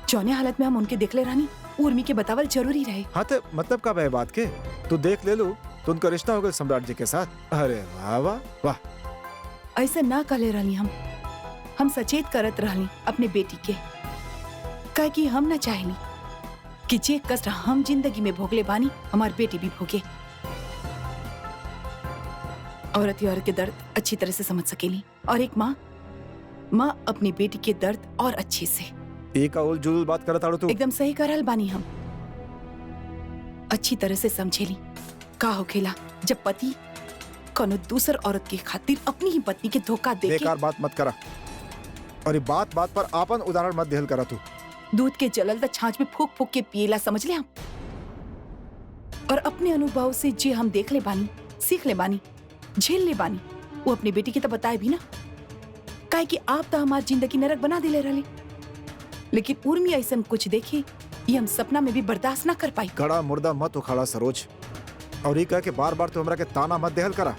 जौने हालत में हम उनके देखले रानी, उर्मी के बतावल जरूरी रहे। हाँ तो मतलब का बे बात के तू देख ले लू तो उनका रिश्ता हो गया सम्राट जी के साथ। अरे वाह वाह वाह। ऐसे ना कहले रहली हम सचेत करत रहली अपने बेटी के। काहे कि हम ना चाहली कि जे कष्ट हम जिंदगी में भोगले बानी हमार बेटी भी भोगे। औरत ही औरत के दर्द अच्छी तरह से समझ सकेली, और एक माँ अपनी बेटी के दर्द और अच्छे से। एक उल जुल बात करत आड़ो तू। एकदम सही करल बानी हम। अच्छी तरह से समझेली का होखेला जब पति कोनो दूसर औरत की खातिर अपनी ही पत्नी के धोखा देके। बेकार बात मत करा, और ये बात बात पर आपन उदाहरण मत देहल करा तू। दूध के जलल त छाछ में फूक फूक के पिएला, समझ ले हम। और अपने अनुभव से जे हम देख ले बानी, सीख ले बानी, झेल ले बानी, वो अपनी बेटी के तो बताए भी ना। काहे कि आप तो हमारी जिंदगी नरक बना दिले रहले, लेकिन उर्मी ऐसा कुछ देखी ये हम सपना में भी बर्दाश्त ना कर पाई। कड़ा मुर्दा मत उखाड़ा सरोज, और ये कह के बार बार तो हमरा के ताना मत देहल करा।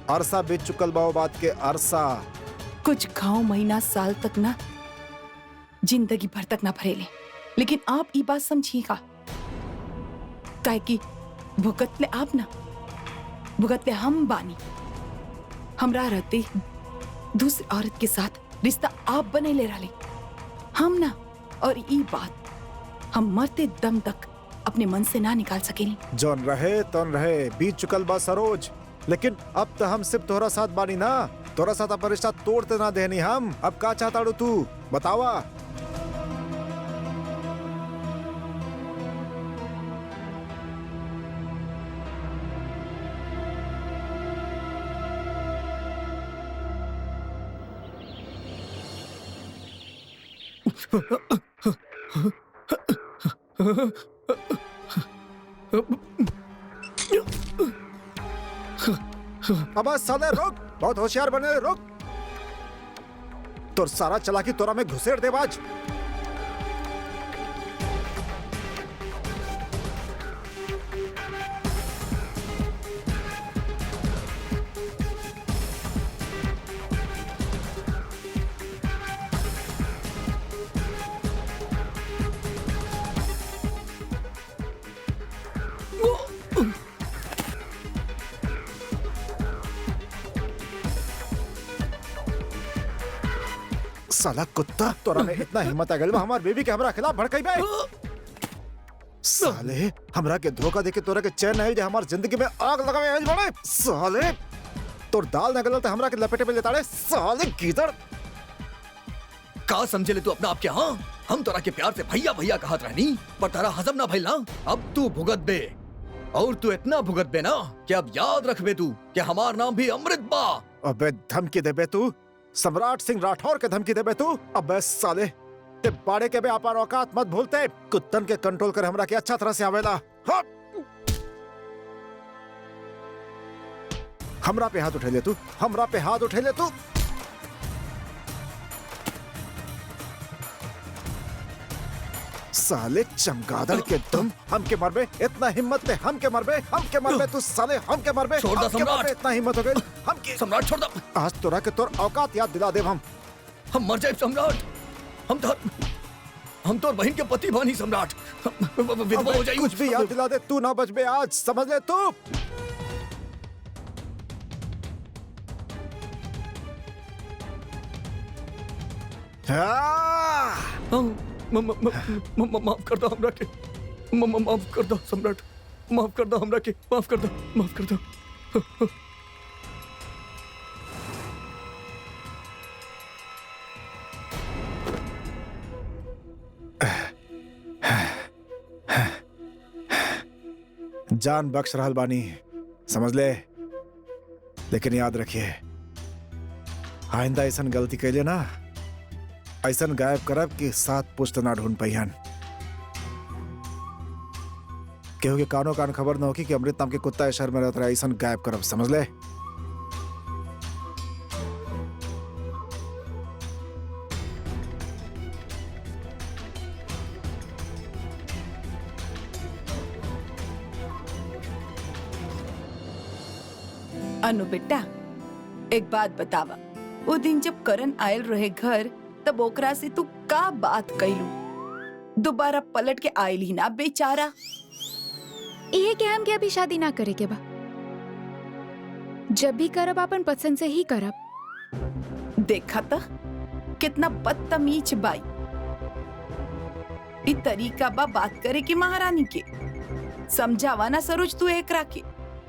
अरसा बीत चुकल बाओ बात के अरसा। कुछ घाव महीना साल तक ना, जिंदगी भर तक ना भरेले, लेकिन आप ये बात समझिएगा। काहे कि भुगतले आप ना, भुगतले हम बानी। हमरा रहते दूसरी औरत के साथ रिश्ता आप बने ले रहे, हम ना, और ई बात हम मरते दम तक अपने मन से ना निकाल सकेली। जौन रहे तौन रहे, बीत चुकल बा सरोज। लेकिन अब तो हम सिर्फ तोहरा साथ बानी ना, तोहरा साथ अपन रिश्ता तोड़ते ना देनी हम। अब का चाहता तू बतावा? अब साले रुक, बहुत होशियार बने, रुक। तोर सारा चालाकी तोरा में घुसेड़ दे बाज। साला कुत्ता, तोरा में इतना हिम्मत आ गइल बा हमार बेबी के हमरा खिलाफ भड़काई बे। साले हमरा के धोखा देके तोरा के चैन नहीं जे हमार जिंदगी में आग लगावे आइल बड़े। साले तोर दाल न गलत हमरा के लपेटे में लेताड़े। साले गीदड़, का समझे ले तू अपना आप क्या? हाँ, हम तोरा के प्यार से भैया भैया कहत रहनी, पर तारा हजम ना भइल ना। अब तू भुगत बे, और तू इतना भुगत बे ना कि अब याद रखबे तू कि हमार नाम भी अमृत बा। अबे धमकी देबे तू? सम्राट सिंह राठौर के धमकी देबे तू? अबे साले ते बाड़े के बे अपन औकात मत भूलते। कुत्तन के कंट्रोल कर हमरा के अच्छा तरह से आवेला। हाँ। हमरा पे हाथ उठे ले तू, हमरा पे हाथ उठे ले तू। साले चमगादड़ के तुम हमके मरबे, इतना हिम्मत पे हमके मरबे, हमके मरबे तू साले, हमके मरबे। छोड़ दा हमके सम्राट। मरबे, इतना हिम्मत हो गई हमके। सम्राट छोड़ दा। आज तोरा के तोर औकात याद दिला देब हम। हम मर जाए सम्राट। हम तोर बहन के पति बानी सम्राट। विधवा हो जाई। कुछ भी याद दिला दे, तू ना बच बे आज, समझ ले तू। माफ कर दो हमरा के, माफ कर दो सम्राट, माफ कर दो हमरा के, माफ कर दो, माफ कर दो। जान बख्श रहल बानी, समझ ले। लेकिन याद रखिए, आइंदा ऐसन गलती कैले ना, ऐसन गायब करब कि 7 पुश्त ना ढूंढ पाइहन। केहू के कानो कान खबर न होगी कि अमृत नाम के कुत्ता इस शहर में रहता है। ऐसन गायब करब, समझ ले। अनु बेटा, एक बात बतावा, वो दिन जब करण आयल रहे घर, तब ओकरा से तू का बात कैलू? दोबारा पलट के आयल ही ना बेचारा। ये क्या हम के अभी शादी ना करे के बा? जब भी करब अपन पसंद से ही करब। देखा था कितना बदतमीज बाई। इ तरीका बा बात करे की महारानी के। समझावा ना सरोज तू एकरा के।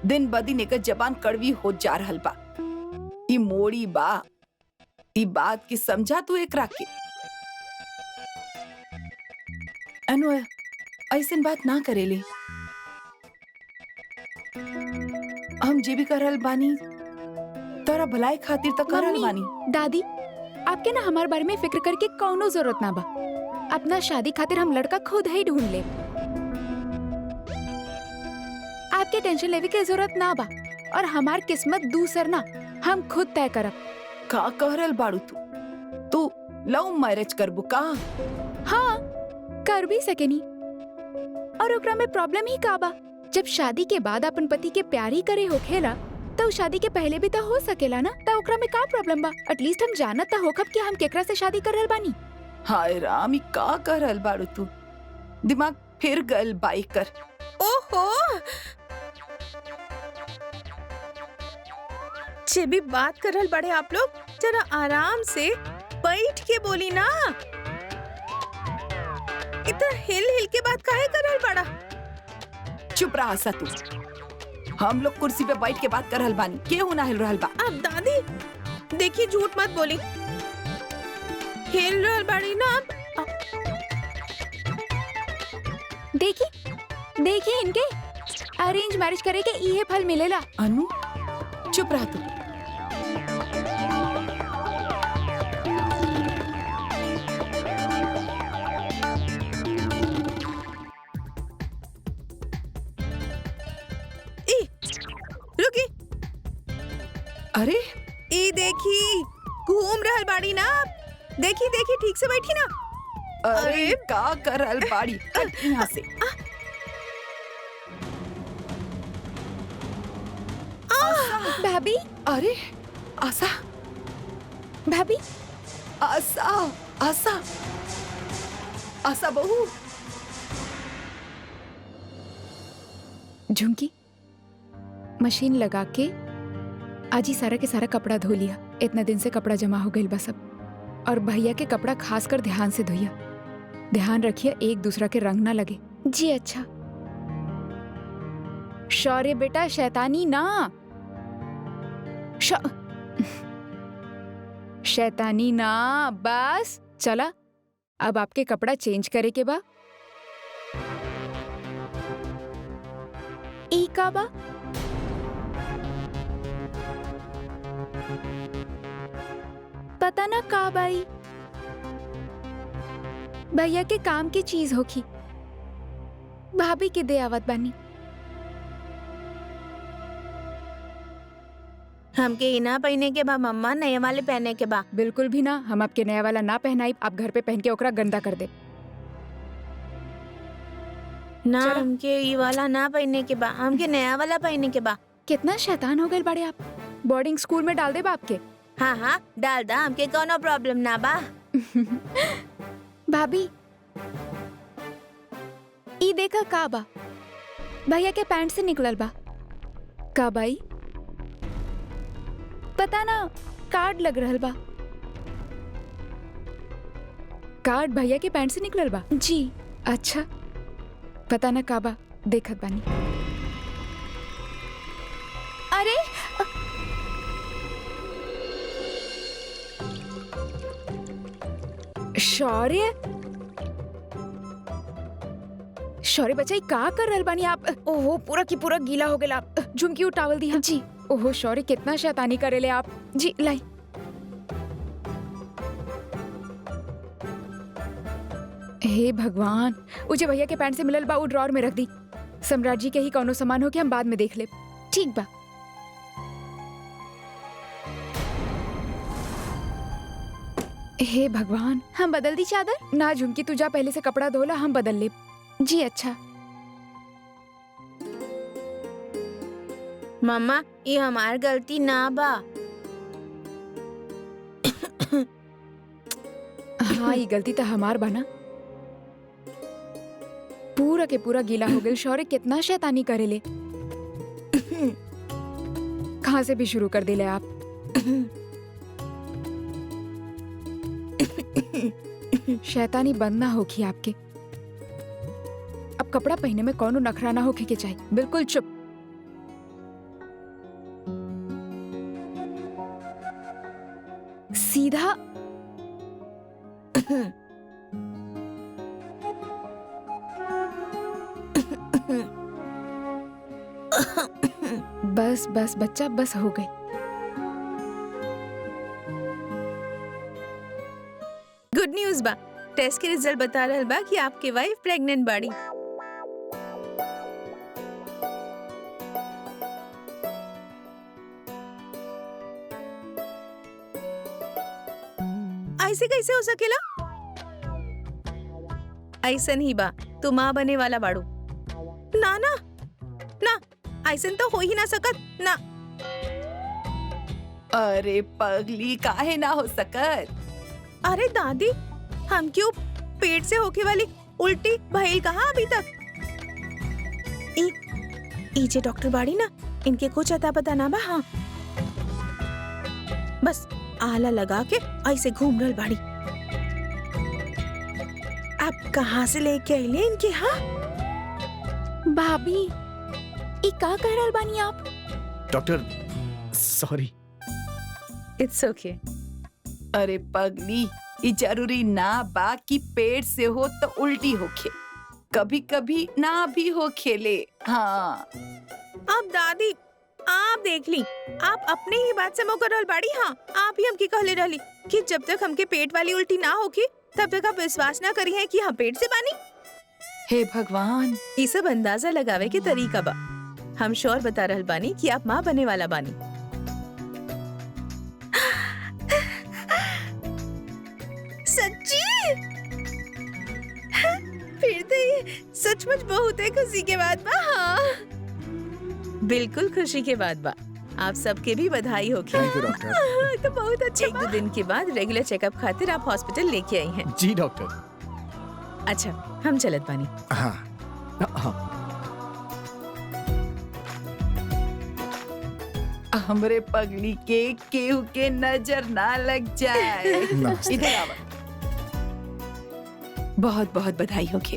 दिन ब दिन एकर जबान कड़वी हो जा रहल बा। इ मोड़ी बा, इ बात की समझा तू एकरा के। अनु ऐसन बात ना करेले। हम जे भी करल बानी तोरा भलाई खातिर तो करल मम्मी, बानी। दादी, आपके ना हमारे बारे में फिक्र करके कौनो जरूरत ना बा। अपना शादी खातिर हम लड़का खुद ही ढूंढ ले। आपके टेंशन लेवे के जरूरत ना बा, और हमार किस्मत दूसर ना, हम खुद तय करब। का कहरल बाड़ू तू लव मैरिज करबू का? हाँ, कर भी सकेनी। और ओकरा में प्रॉब्लम ही का बा? जब शादी के बाद अपन पति के प्यार ही करे होखेला, तो शादी के पहले भी तो हो सकेला ना। तो ओकरा में का प्रॉब्लम बा? एटलीस्ट हम जानत तो होखब कि हम केकरा से शादी कर रहल बानी। हाय राम, ई का कहरल बाड़ू तू? दिमाग फिर गल बाई कर। ओहो, जे भी बात कर रहल बड़े आप लोग, जरा आराम से बैठ के बोली ना। इतना हिल हिल के बात काहे करल बड़ा? चुप रहा आशा तू। हम लोग कुर्सी पे बैठ के बात कर रहल बानी, केहू ना हिल रहल बा। अब दादी देखिए, झूठ मत बोली, हिल रहल बाड़ी ना आप। देखी इनके अरेंज मैरिज करे के इहे फल मिलेला। अनु चुप रहा तू। ई रुकी, अरे ई देखी घूम रहल बाड़ी ना आप। देखी देखी, ठीक से बैठी ना। अरे का कर रहल बाड़ी, हट यहाँ से। भाभी, अरे आशा, भाभी, आशा, आशा, आशा बहू। झुमकी मशीन लगा के आज ही सारा के सारा कपड़ा धो लिया। इतना दिन से कपड़ा जमा हो गई बस अब। और भैया के कपड़ा खासकर ध्यान से धोइया। ध्यान रखिए एक दूसरा के रंग ना लगे। जी अच्छा। शौर्य बेटा, शैतानी ना, शैतानी ना। बस चला, अब आपके कपड़ा चेंज करे के बा। ई का बा? पता ना का बाई, भैया के काम की चीज होखी। भाभी के दे आवत बानी। हमके ई ना पहने के बा मम्मा, नए वाले पहने के बा। बिल्कुल भी ना, हम आपके नया वाला ना पहनाई। आप घर पे पहन के ओकरा गंदा कर दे। ना चलो। हमके ई वाला ना पहने के बा, हमके नया वाला पहने के बा। कितना शैतान हो गए बड़े आप। बोर्डिंग स्कूल में डाल दे बा आपके। हाँ हाँ डाल दा, हमके कोनो प्रॉब्लम ना बा। भाभी, ई देखा का बा, भैया के पैंट से निकलल बा। का बाई? पता ना, कार्ड लग रहल बा। कार्ड भैया के पैंट से निकलल बा। जी अच्छा, पता ना का बा, देखत बानी। अरे शौर्य, शौर्य बच्चा, ई का कर रहल बानी आप? ओहो, पूरा की पूरा गीला हो गेला। झुमकी उठावल दी। जी ओहो शौर्य, कितना शैतानी करेले आप। जी लाई। हे भगवान, उजे भैया के पैंट से मिलल बा, उ ड्रॉर में रख दी। सम्राट जी के ही कौनो सामान हो के हम बाद में देख ले। ठीक बा। हे भगवान, हम बदल दी चादर? ना झुमकी, तू जा पहले से कपड़ा धोला, हम बदल ले। जी अच्छा। मम्मा ये हमार गलती ना बा। हाँ, ये गलती तो हमार बना। पूरा के पूरा गीला हो गई। शौर्य कितना शैतानी करेले। कहाँ से भी शुरू कर दिले आप। शैतानी बंद ना होगी आपके। अब कपड़ा पहने में कौनो नखरा ना होके के चाहिए। बिल्कुल चुप। सीधा। बस बस बच्चा, बस हो गई। गुड न्यूज बा, टेस्ट के रिजल्ट बता रहल बा कि आपके वाइफ प्रेग्नेंट बाड़ी। ऐसे कैसे हो सकेला? ऐसन ही बा, तू माँ बने वाला बाड़ू। ना ना ना, ऐसन तो हो ही ना सकत ना। अरे पगली, काहे ना हो सकत? अरे दादी, हम क्यों पेट से होके वाली उल्टी भइल कहाँ अभी तक? ई जे डॉक्टर बाड़ी ना, इनके कुछ अता पता ना बा। हाँ बस आला लगा के ऐसे घूम रहल बाड़ी। आप कहाँ से लेके आइले इनके? हाँ भाभी ई का कह रहल बानी आप? Doctor sorry. इट्स ओके। अरे पगली, ये जरूरी ना बा कि पेट से हो तो उल्टी होखे, कभी कभी ना भी हो खेले। हाँ अब दादी आप देख ली, आप अपने ही बात से मुकर रहल बाड़ी। हाँ आप ही हमके कहले रहली कि जब तक हमके पेट वाली उल्टी ना होगी तब तक आप विश्वास ना करी है कि हम पेट से बानी। हे भगवान, ये सब अंदाजा लगावे के तरीका बा। हम श्योर बता रहल बानी कि आप माँ बने वाला बानी। सच्ची? फिर तो ये सचमुच बहुत है खुशी के बाद बा। हाँ बिल्कुल खुशी के बाद बा। आप सबके भी बधाई हो। Thank you doctor. तो बहुत अच्छा। 1-2 दिन के बाद रेगुलर चेकअप खातिर आप हॉस्पिटल लेके आई हैं। जी डॉक्टर। अच्छा हम चलत बानी। हाँ हाँ हमरे पगली के केहू के नजर ना लग जाए। नमस्ते। इधर आवा। बहुत बहुत बधाई होके।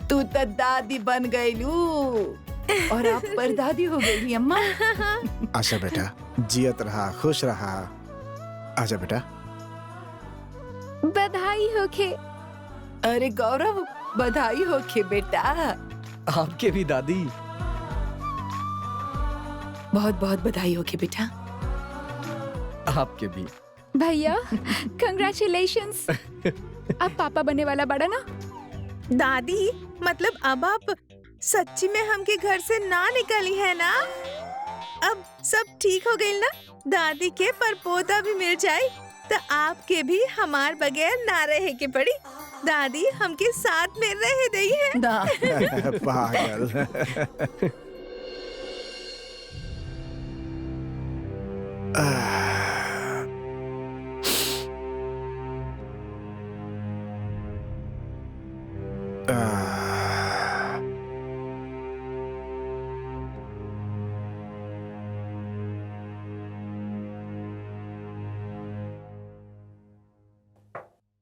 तू तो दादी बन गईलू और आप परदादी हो गई अम्मा। आशा बेटा, जियत रहा, खुश रहा। आजा बेटा। बधाई होखे। अरे गौरव, बधाई होके बेटा। आपके भी दादी। बहुत बहुत बधाई होके बेटा। आपके भी। भैया कंग्रेचुलेशंस। अब पापा बनने वाला बड़ा ना। दादी मतलब अब आप सच्ची में हमके घर से ना निकली है ना? अब सब ठीक हो गई ना? दादी के परपोता भी मिल जाए तो आपके भी हमार बगैर ना रहे के पड़ी। दादी हमके साथ में रह गई है ना। पागल।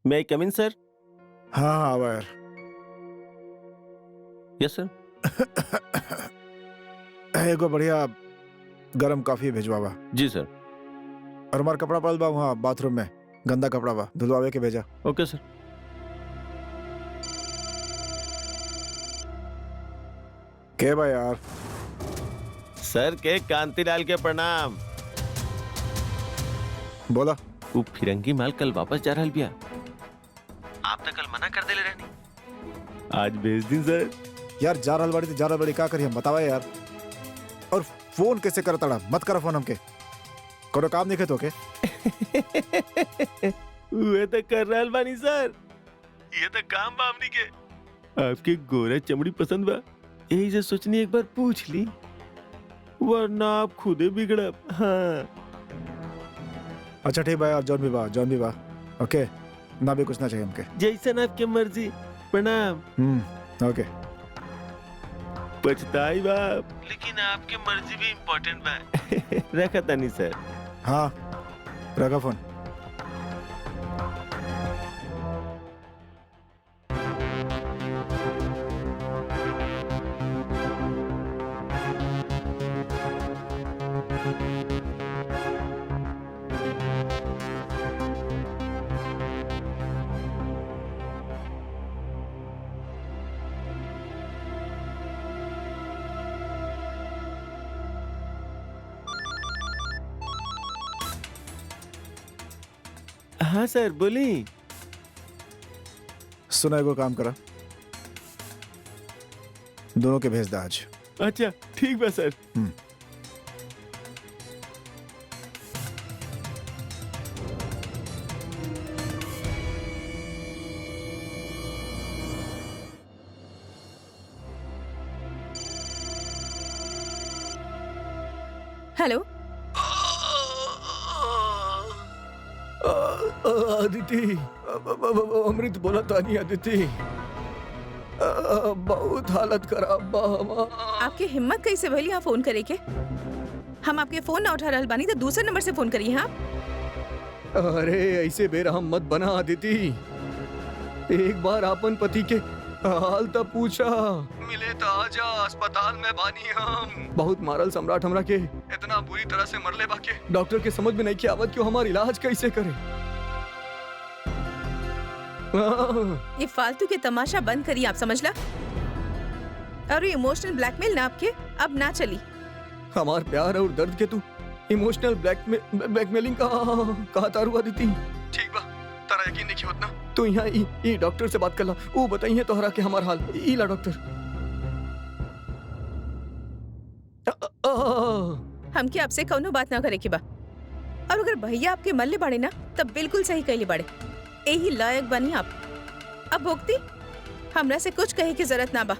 May I come in, sir? हाँ आवर। Yes, sir. एगो बढ़िया गरम कॉफी भिजवावा। जी सर। और हमार कपड़ा पड़ल बा वहाँ बाथरूम में, गंदा कपड़ा बा, धुलवावे के भेजा। ओके सर। के बा यार? सर के कांतिलाल के प्रणाम। बोला। वो फिरंगी माल कल वापस जा रहल बिया। आप तो कल मना कर देले रहनी। आज भेज दी सर। यार जा रहल बाड़ी तो जा रहल बाड़ी, का करी हम बतावा यार। और फोन कैसे करता? मत करा फोन हमके, कोनो काम नहीं खेतो के। वे तो कर रहल बानी सर। ये तो काम बा हमनी के। आपके गोरा चमड़ी पसंद बा, यही से सोचनी एक बार पूछ ली, वरना आप खुदे बिगड़ब। हाँ अच्छा ठीक बा यार, जॉन भी बा। ओके, ना भी कुछ ना चाहिए हमके। जैसन आपके मर्जी। प्रणाम। ओके। पछताई बाप, लेकिन आपके मर्जी भी इम्पोर्टेंट बा। रखा तानी सर। हाँ रखा फोन। हाँ सर बोली। सुना एगो काम करा, दोनों के भेज दा आज। अच्छा ठीक बा सर। हेलो अदिति, अमृत बोला तानी। अदिति बहुत हालत खराब बा हमार। आपके हिम्मत कैसे भइली यहाँ फोन करे के? हम आपके फोन ना उठा रहल बानी तो दूसरे नंबर से फोन करिए। हाँ अरे ऐसे बेरहम मत बना अदिति। एक बार अपन पति के हाल तब पूछा। मिले तो आजा, अस्पताल में बानी हम। बहुत मारल सम्राट हमरा के, इतना बुरी तरह से मरले बाके डॉक्टर के समझ में नहीं की आवत कि हमार इलाज कैसे करे। ये फालतू के तमाशा बंद करिए आप, समझ ला। और ये इमोशनल ब्लैकमेल ना आपके अब ना चली। हमार प्यार और दर्द के तू इमोशनल ब्लैकमेलिंग कहा तारू अदिति। ठीक बा, तारा यकीन नहीं होत ना, तू यहाँ ई डॉक्टर से बात कर ला, वो बताइए तोहरा के हमार हाल। ई ला डॉक्टर। हमके आपसे कौनो बात ना करे के बा। और अगर भैया आपके मल्ले बाड़े ना तब बिल्कुल सही कहले बाड़े। यही लायक बनी आप। अब भोगती हमरा से कुछ कहे की जरूरत ना बा।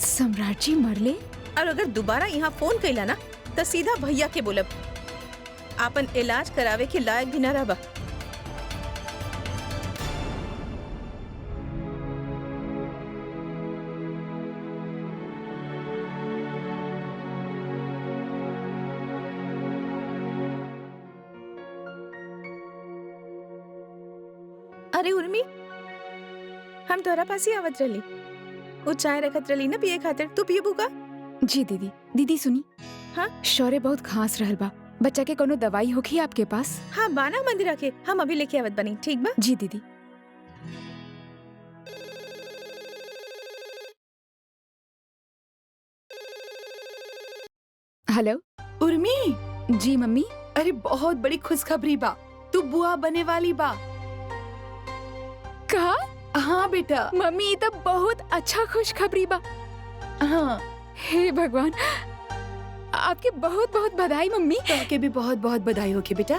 सम्राट जी मरले? और अगर दोबारा यहाँ फोन कैला ना तो सीधा भैया के बोलब। आपन इलाज करावे के लायक भी ना रहा। अरे उर्मी, हम तोरा पास ही आवत रही। वो चाय रखत रही ना पिए खातिर, तू पियबू का? जी दीदी। दीदी सुनी, हाँ? शौर्य बहुत खांस रहल बा, बच्चा के कोनो दवाई होखी आपके पास? हाँ बाना मंदिर के, हम अभी लेके आवत बनी। ठीक बा? जी दीदी। हेलो। उर्मी। जी मम्मी। अरे बहुत बड़ी खुशखबरी बा, तू बुआ बने वाली बा। कहा? हाँ बेटा। मम्मी ये तो बहुत अच्छा खुशखबरी बा। हाँ। हे भगवान, आपके बहुत बहुत बधाई मम्मी। के भी बहुत बहुत बधाई हो के बेटा।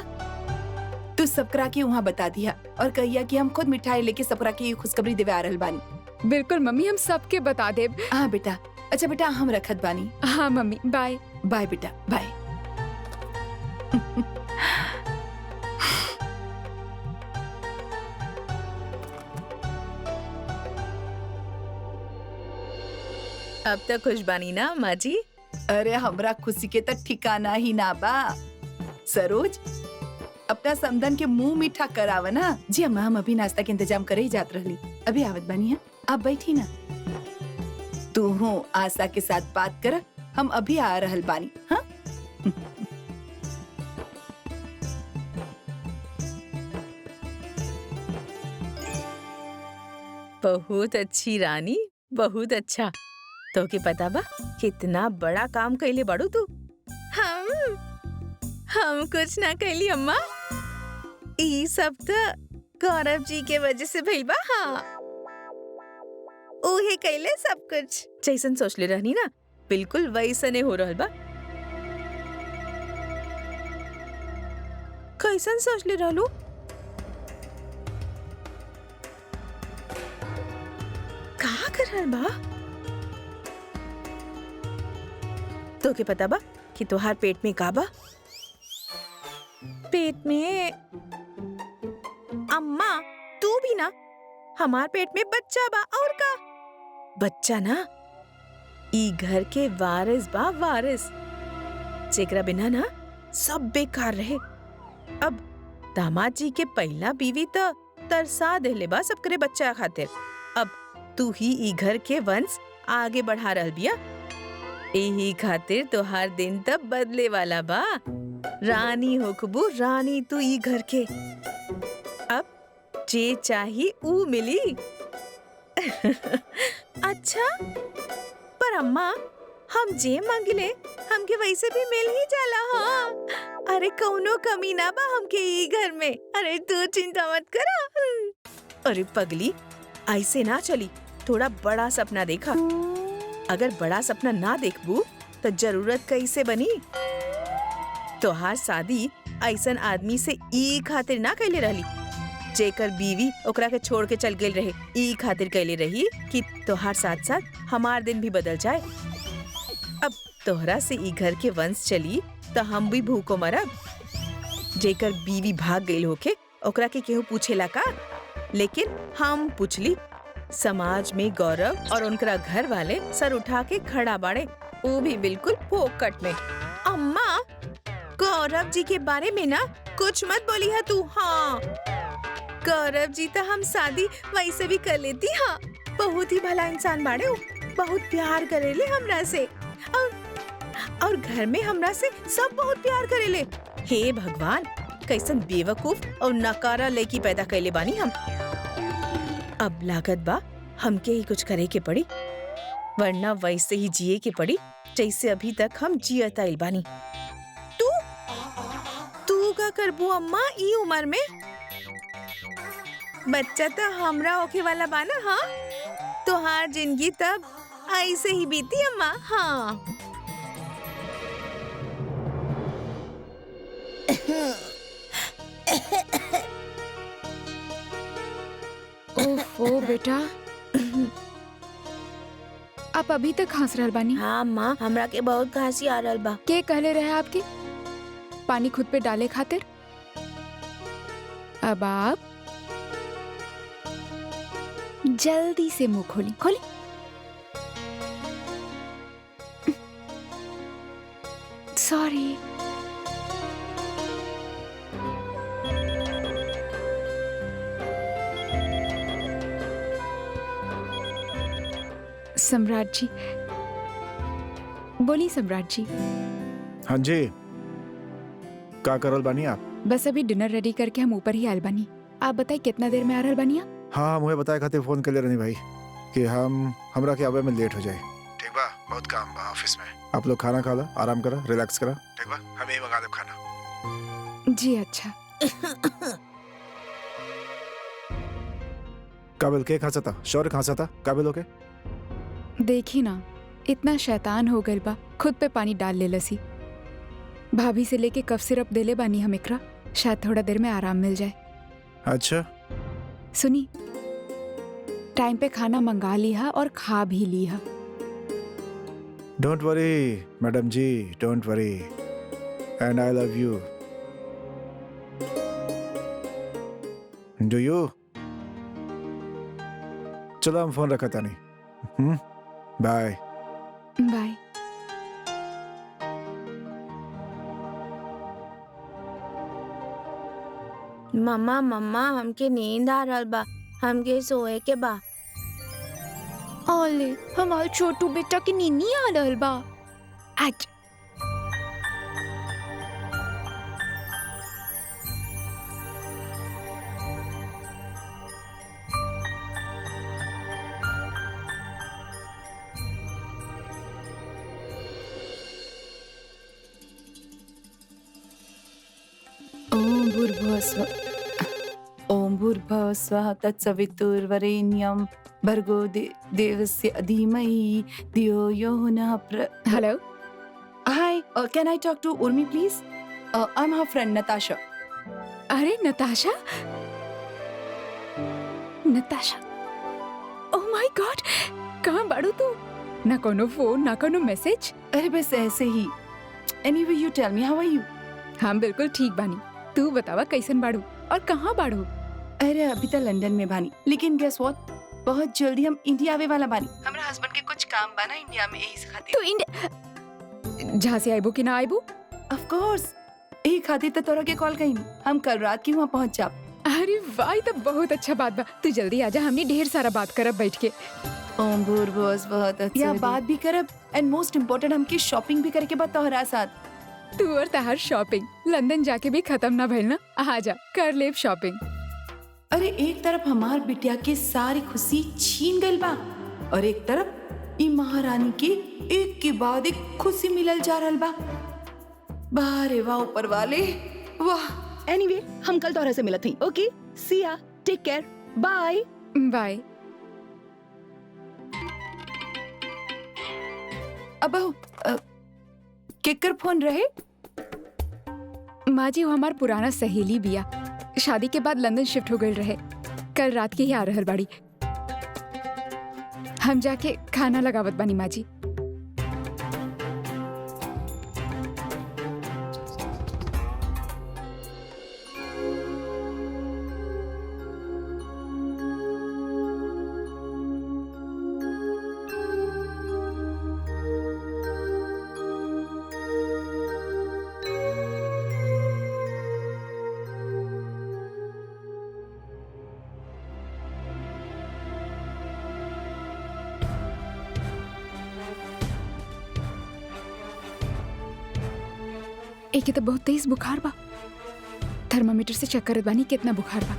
तू सबकरा के वहाँ बता दिया और कहिया कि हम खुद मिठाई लेके सबकरा के खुशखबरी देवे आ रहल बानी। बिल्कुल मम्मी, हम सबके बता देब। हाँ बेटा। अच्छा बेटा, हम रखत बानी। हाँ मम्मी, बाय। बाय बेटा, बाय। अब तक खुश बानी ना माँ जी? अरे हमरा खुशी के तो ठिकाना ही ना बा। सरोज, अपना समधन के मुंह मीठा करावा ना। जी अम्मा, हम अभी नाश्ता के इंतजाम करे ही जात रहली, अभी आवत बानी है। आप बैठी ना। तू हूँ आशा के साथ बात कर, हम अभी आ रहल बानी। हाँ बहुत अच्छी रानी, बहुत अच्छा। तो के पता बा कितना बड़ा काम कैले बड़ू तू। हम कुछ ना कैली अम्मा, ई सब तो गौरव जी के वजह से भइल बा। हाँ ओहे कैले सब कुछ। जैसन सोचले रहनी ना बिल्कुल वैसने हो रहल बा। कैसन सोचले रहलू? का कर रहल बा? तो के पता बा कि तोहार पेट में का बा? पेट में अम्मा तू भी ना, हमार पेट में बच्चा बा। और का बच्चा ना ई घर के वारिस बा, वारिस जेकरा बिना ना सब बेकार रहे। अब दामाद जी के पहला बीवी तो तरसा देले बा सब करे बच्चा खातिर। अब तू ही ई घर के वंश आगे बढ़ा रहल बिया। यही खातिर तोहार दिन तब बदले वाला बा। रानी होखबू, रानी तू ई घर के। अब जे चाही ऊ मिली। अच्छा पर अम्मा, हम जे मांगिले हमके वैसे भी मिल ही जाला। हाँ अरे कौनो कमी ना बा हमके ई घर में। अरे तू चिंता मत करा। अरे पगली, ऐसे ना चली, थोड़ा बड़ा सपना देखा। अगर बड़ा सपना ना देखबू तो जरूरत कैसे बनी? तोहार शादी ऐसन आदमी से ई खातिर ना कैले रहली जेकर बीवी ओकरा के छोड़ के चल गेल रहे। ई खातिर कैले रही कि तोहार साथ साथ हमार दिन भी बदल जाए। अब तोहरा से ई घर के वंश चली तो हम भी भूखो मरब। जेकर बीवी भाग गई होके ओकरा के केहू पूछेला का? लेकिन हम पूछली। समाज में गौरव और उनका घर वाले सर उठा के खड़ा बाड़े, वो भी बिल्कुल फोकट में। अम्मा, गौरव जी के बारे में ना कुछ मत बोली है तू। हाँ गौरव जी तो हम शादी वैसे भी कर लेती। हाँ, बहुत ही भला इंसान बाड़े हो, बहुत प्यार करेले हमरा से और घर में हमरा से सब बहुत प्यार करेले। हे भगवान, कैसन बेवकूफ और नकारा लड़की पैदा कैले बानी हम। अब लागत बा हमके ही कुछ करे के पड़ी, वरना वैसे ही जिए के पड़ी जैसे अभी तक हम जियत आइल बानी। तू का करबू अम्मा ई उम्र में? बच्चा तो हमरा होके वाला बाना। हाँ, तोहार जिंदगी तब ऐसे ही बीती अम्मा। हाँ। ओफो बेटा, आप अभी तक हंस रहल बानी? हाँ माँ, हमरा के बहुत खांसी आ रहल बा। के कहले रहे आपके पानी खुद पे डाले खातिर? अब आप जल्दी से मुंह खोली खोली। सॉरी। सम्राट जी, बोली सम्राट जी। हाँ जी, का करल बानी आप? बस अभी डिनर रेडी करके हम ऊपर ही आयल बानी। आप बताइए कितना देर में आ रहल बानी आप? हाँ, मुझे बताए खातिर फोन कर ले रही भाई कि हमरा के आवे में लेट हो जाए। ठीक बा, बहुत काम बा ऑफिस में। आप लोग खाना खा ला, आराम करा, रिलैक्स करा। ठीक बा, हम ही मंगा देब खाना। जी अच्छा। काबिल के खासा था, शौर्य खासा था काबिल होके। देखी ना, इतना शैतान हो गइल बा, खुद पे पानी डाल ले लसी। भाभी से लेके कफ सिरप देले बानी हम एकरा, शायद थोड़ा देर में आराम मिल जाए। अच्छा, सुनी, टाइम पे खाना मंगा लिया और खा भी लिया। डोंट वरी मैडम जी, don't worry, and I love you. Do you? चलो हम फोन रखा था नहीं। By by. मम्मा मम्मा, हमके नींद आ रहल बा, हमके सोए के बा। ओले, हमार छोटू बेटा की नीनी आ रहल बा। आज ओम भूर्भुवः स्वः तत्सवितुर्वरेण्यं भर्गो देवस्य धीमहि धियो यो नः hello. Hi, can I talk to Urmi please? I'm her friend Natasha. अरे Natasha, Natasha, oh my God, कहाँ बाड़ू तू? ना कोनो फोन, ना कोनो मैसेज। अरे बस ऐसे ही। Anyway, you tell me, how are you? हम बिल्कुल ठीक बानी। तू बतावा कैसन बाड़ू और कहाँ बाड़ू? अरे अभी तो लंदन में बानी, लेकिन guess what? बहुत जल्दी हम इंडिया आवे वाला बानी। हमारा हस्बैंड के कुछ काम बना इंडिया में, यही खातिर। तू इंडिया जहाँ से आइबू कि ना आइबू? Of course, यही खातिर तो तोरा के कॉल कहीं। हम कल रात की वहाँ पहुँच जाब। अरे वाह, ये तो बहुत अच्छा बात बा। तू जल्दी आजा, हमने ढेर सारा बात करब बैठ के। ओम भूर्भुवः स्वः या बात भी करब, एंड मोस्ट इम्पोर्टेंट हमकी शॉपिंग भी करके बाद तोहरा साथ। तू और तहार शॉपिंग लंदन जाके भी खत्म ना भइल ना। आजा कर लेब शॉपिंग। अरे एक तरफ हमार बिटिया के सारी खुशी छीन गइल बा, और एक तरफ ई महारानी के एक के बाद एक खुशी मिलल जा रहल बा। बारे वाह ऊपर वाले, वाह। एनीवे, हम कल तोहरा से मिलत हई। ओके, सी या, टेक केयर, बाय बाय। अब केकर फोन रहे? माँ जी, वो हमार पुराना सहेली बिया, शादी के बाद लंदन शिफ्ट हो गई रहे। कल रात के ही आ रहल बाड़ी। हम जाके खाना लगावत बानी माँ जी। एक तो बहुत तेज बुखार बा। थर्मामीटर से चेक करत बानी कितना बुखार बा।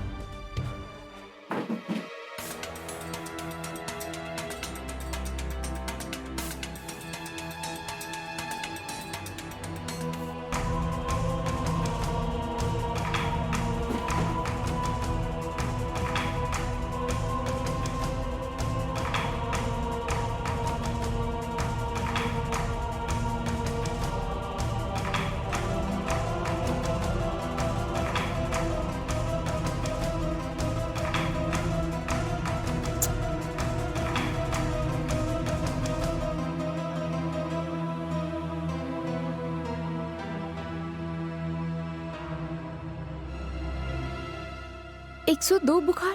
एक 102 बुखार।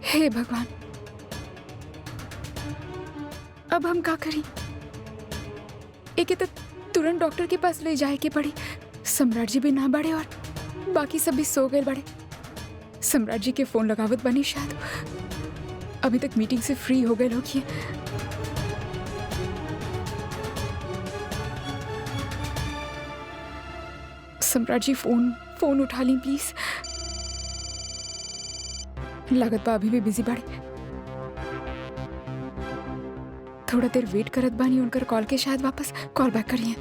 हे भगवान, अब हम क्या करें? एक तो तुरंत डॉक्टर के पास ले जाए के पड़ी। सम्राट जी भी ना बढ़े और बाकी सब भी सो गए बड़े। सम्राट जी के फोन लगावत बनी, शायद अभी तक मीटिंग से फ्री हो गए लोग। ये सम्राट जी फोन उठा ली प्लीज। लागत बा अभी भी बिजी बाड़े। थोड़ा देर वेट करत बानी उनकर कॉल के, शायद वापस कॉल बैक करिए।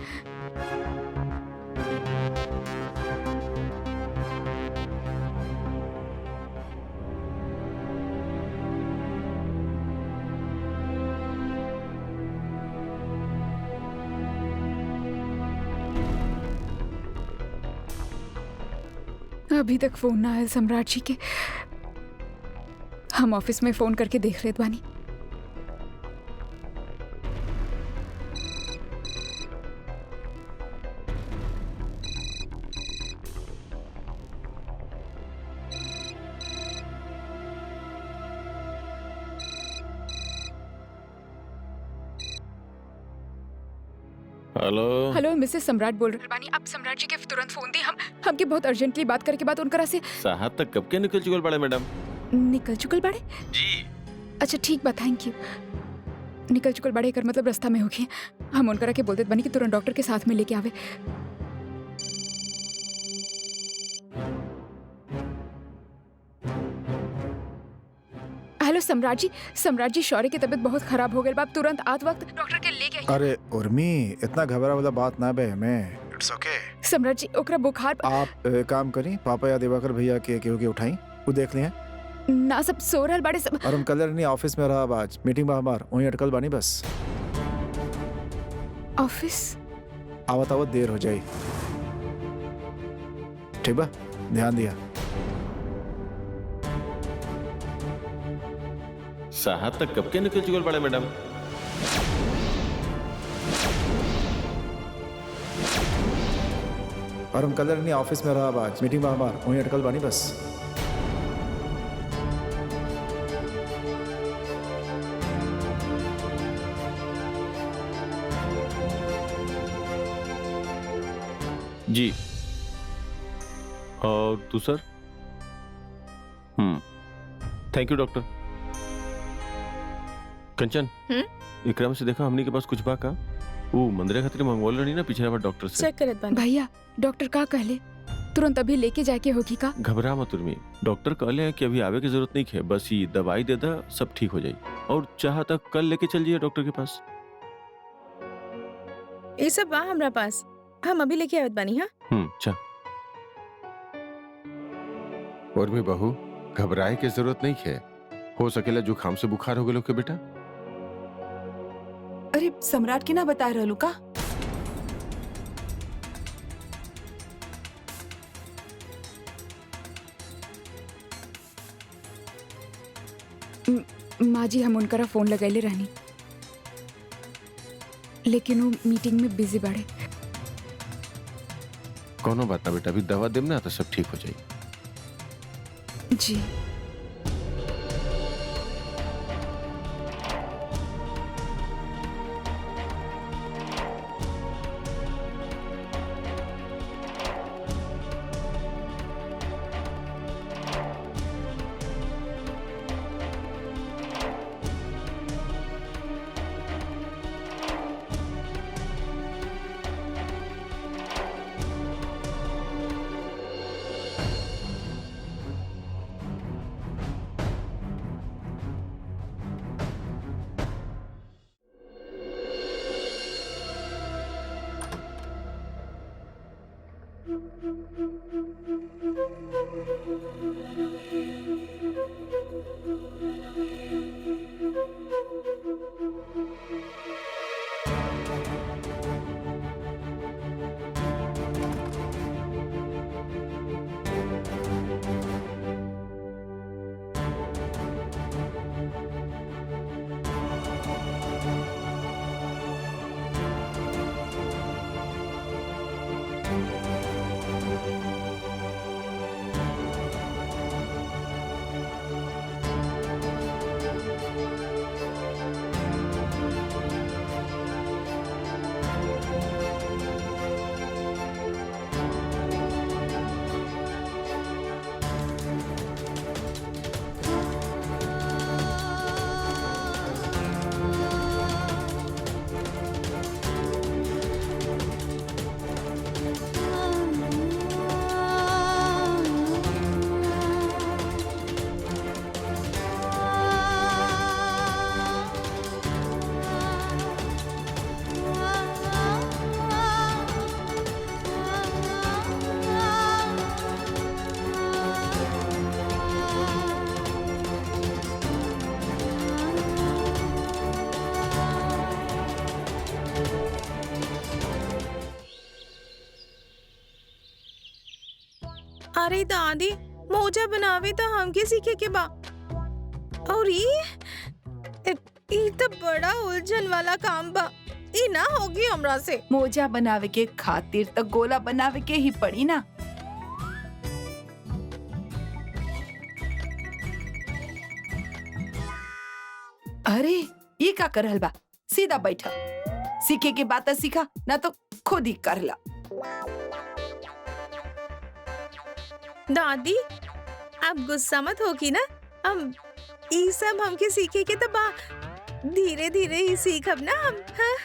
अभी तक फोन ना आया सम्राट जी के। हम ऑफिस में फोन करके देख लेते बानी। हेलो हेलो, मिसेस सम्राट बोल रहे बानी। आप सम्राट जी के तुरंत फोन दी। हमके बहुत अर्जेंटली बात करके बाद उनकरा से। साहब तक कब के निकल चुकल बड़े मैडम? निकल चुकल बड़े जी। अच्छा ठीक बा, थैंक यू। निकल चुकल बड़े कर मतलब रास्ता में होगी। हम उनकरा के बोलते बनी कि तुरंत डॉक्टर के साथ में लेके आवे। हेलो सम्राट जी, शौर्य की तबीयत बहुत खराब हो गई। आप तुरंत आत वक्त डॉक्टर के लेके आइए। अरे उर्मी, इतना घबरा वाला बात ना बे हमें। इट्स ओके। सम्राट जी, ओकरा बुखार आप काम करी, पापा या दिवाकर भैया के केहू के उठाई, वो देख लिया। ना सब सो रहल बड़े सब। और हम कल नहीं ऑफिस में रहा, आज मीटिंग में हमार वहीं अटकल बानी बस। ऑफिस आवत आवत देर हो जाई। ठीक बा, ध्यान दिया। साहब तक कब के निकल चुकल बड़े मैडम? और हम कल नहीं ऑफिस में रहा, आज मीटिंग में हमार वहीं अटकल बानी बस। जी। और दूसर? Thank you doctor. Kanchan, Vikram से देखा हमने के पास कुछ बा का? वो मंदिर खातिर मंगवाल रही ना पिछले बार डॉक्टर से। चेक करत बानी। भैया, डॉक्टर का कहले तुरंत अभी लेके जाके होगी का? घबरा मत उर्मी, डॉक्टर कहले हैं कि अभी आवे की जरूरत नहीं है, बस ये दवाई दे दा, सब ठीक हो जाए। और चाह तक कल लेके चल जाइए डॉक्टर के पास। ये सब बा हमरा पास, हम अभी लेके आवत बानी। हाँ अच्छा। उर्मी बहू, घबराए की जरूरत नहीं है। हो सकेला जुकाम से बुखार हो गलो के बेटा। अरे सम्राट के ना बता रहलू का? माँ जी, हम उनकरा फोन लगैले रहनी, लेकिन वो मीटिंग में बिजी बड़े। कोनो बात ना बेटा, अभी दवा देम ना तो सब ठीक हो जाए। जी। अरे दादी, मोजा बनावे तो हमके सीखे के बा। और ई तो बड़ा उलझन वाला काम बा। ई ना होगी हमरा से। मोजा बनावे के खातिर तो गोला बनावे के ही पड़ी ना। अरे ये का करल बा? सीधा बैठा, सीखे के बात सीखा ना तो खुद ही कर ला। दादी, आप गुस्सा मत होगी ना। हम ई सब हमके सीखे के तो बा, धीरे धीरे ही सीखब ना हम। हाँ?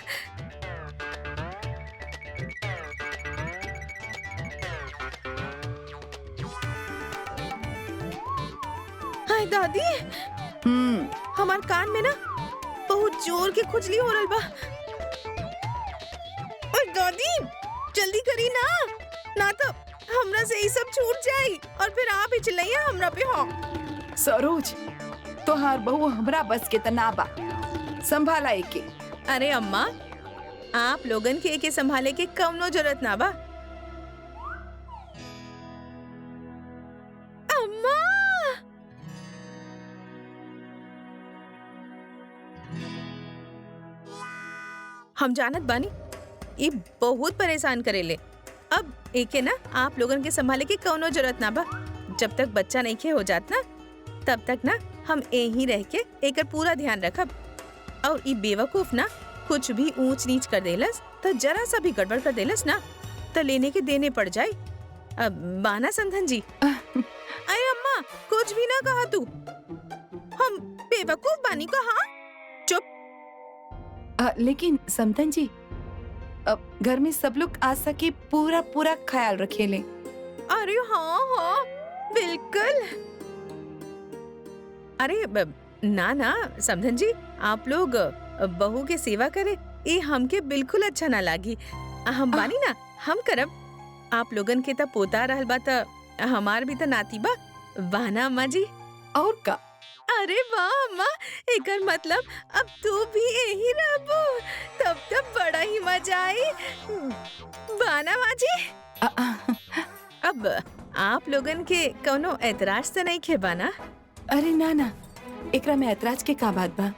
हाय दादी, हमार कान में ना बहुत जोर के खुजली हो रहा बा। और दादी जल्दी करी ना, ना तो हमरा से ये सब छूट जाई और फिर आप ही चिल्लाइए हमरा पे। हो सरोज, तोहार बहू हमरा बस के तना बा, संभाला एके। अरे अम्मा, आप लोगन के एके संभाले के कौनो जरूरत ना बा। अम्मा, हम जानत बानी ये बहुत परेशान करेले। अब एके ना आप लोगन के संभाले के कौनो जरूरत ना बा। जब तक बच्चा नहीं खे हो जात ना, तब तक ना हम यहीं रह के एकर पूरा ध्यान रखब। और ये बेवकूफ ना कुछ भी ऊंच नीच कर देलस तो जरा सा भी गड़बड़ कर देलस ना तो लेने के देने पड़ जाए। अब बाना समधन जी। अरे अम्मा, कुछ भी ना कहा तू। हम बेवकूफ बानी कहा? चुप। लेकिन समधन जी, अब घर में सब लोग आ सके पूरा पूरा ख्याल रखेले। अरे हाँ हाँ बिल्कुल। अरे ना ना समधन जी, आप लोग बहू के सेवा करे ये हमके बिल्कुल अच्छा ना लागी। हम बानी ना, हम करब। आप लोगन के तो पोता रहल बा त हमार भी तो नाती बा। वाह ना अम्मा जी। और का? अरे वाह अम्मा, एकर मतलब अब तू भी यही रहबू, तब तब बड़ा ही मजा आई। बाना माँ जी। अब आप लोगन के कौनो ऐतराज तो नहीं खे बाना? अरे ना ना, एकरा में ऐतराज के का बात बा?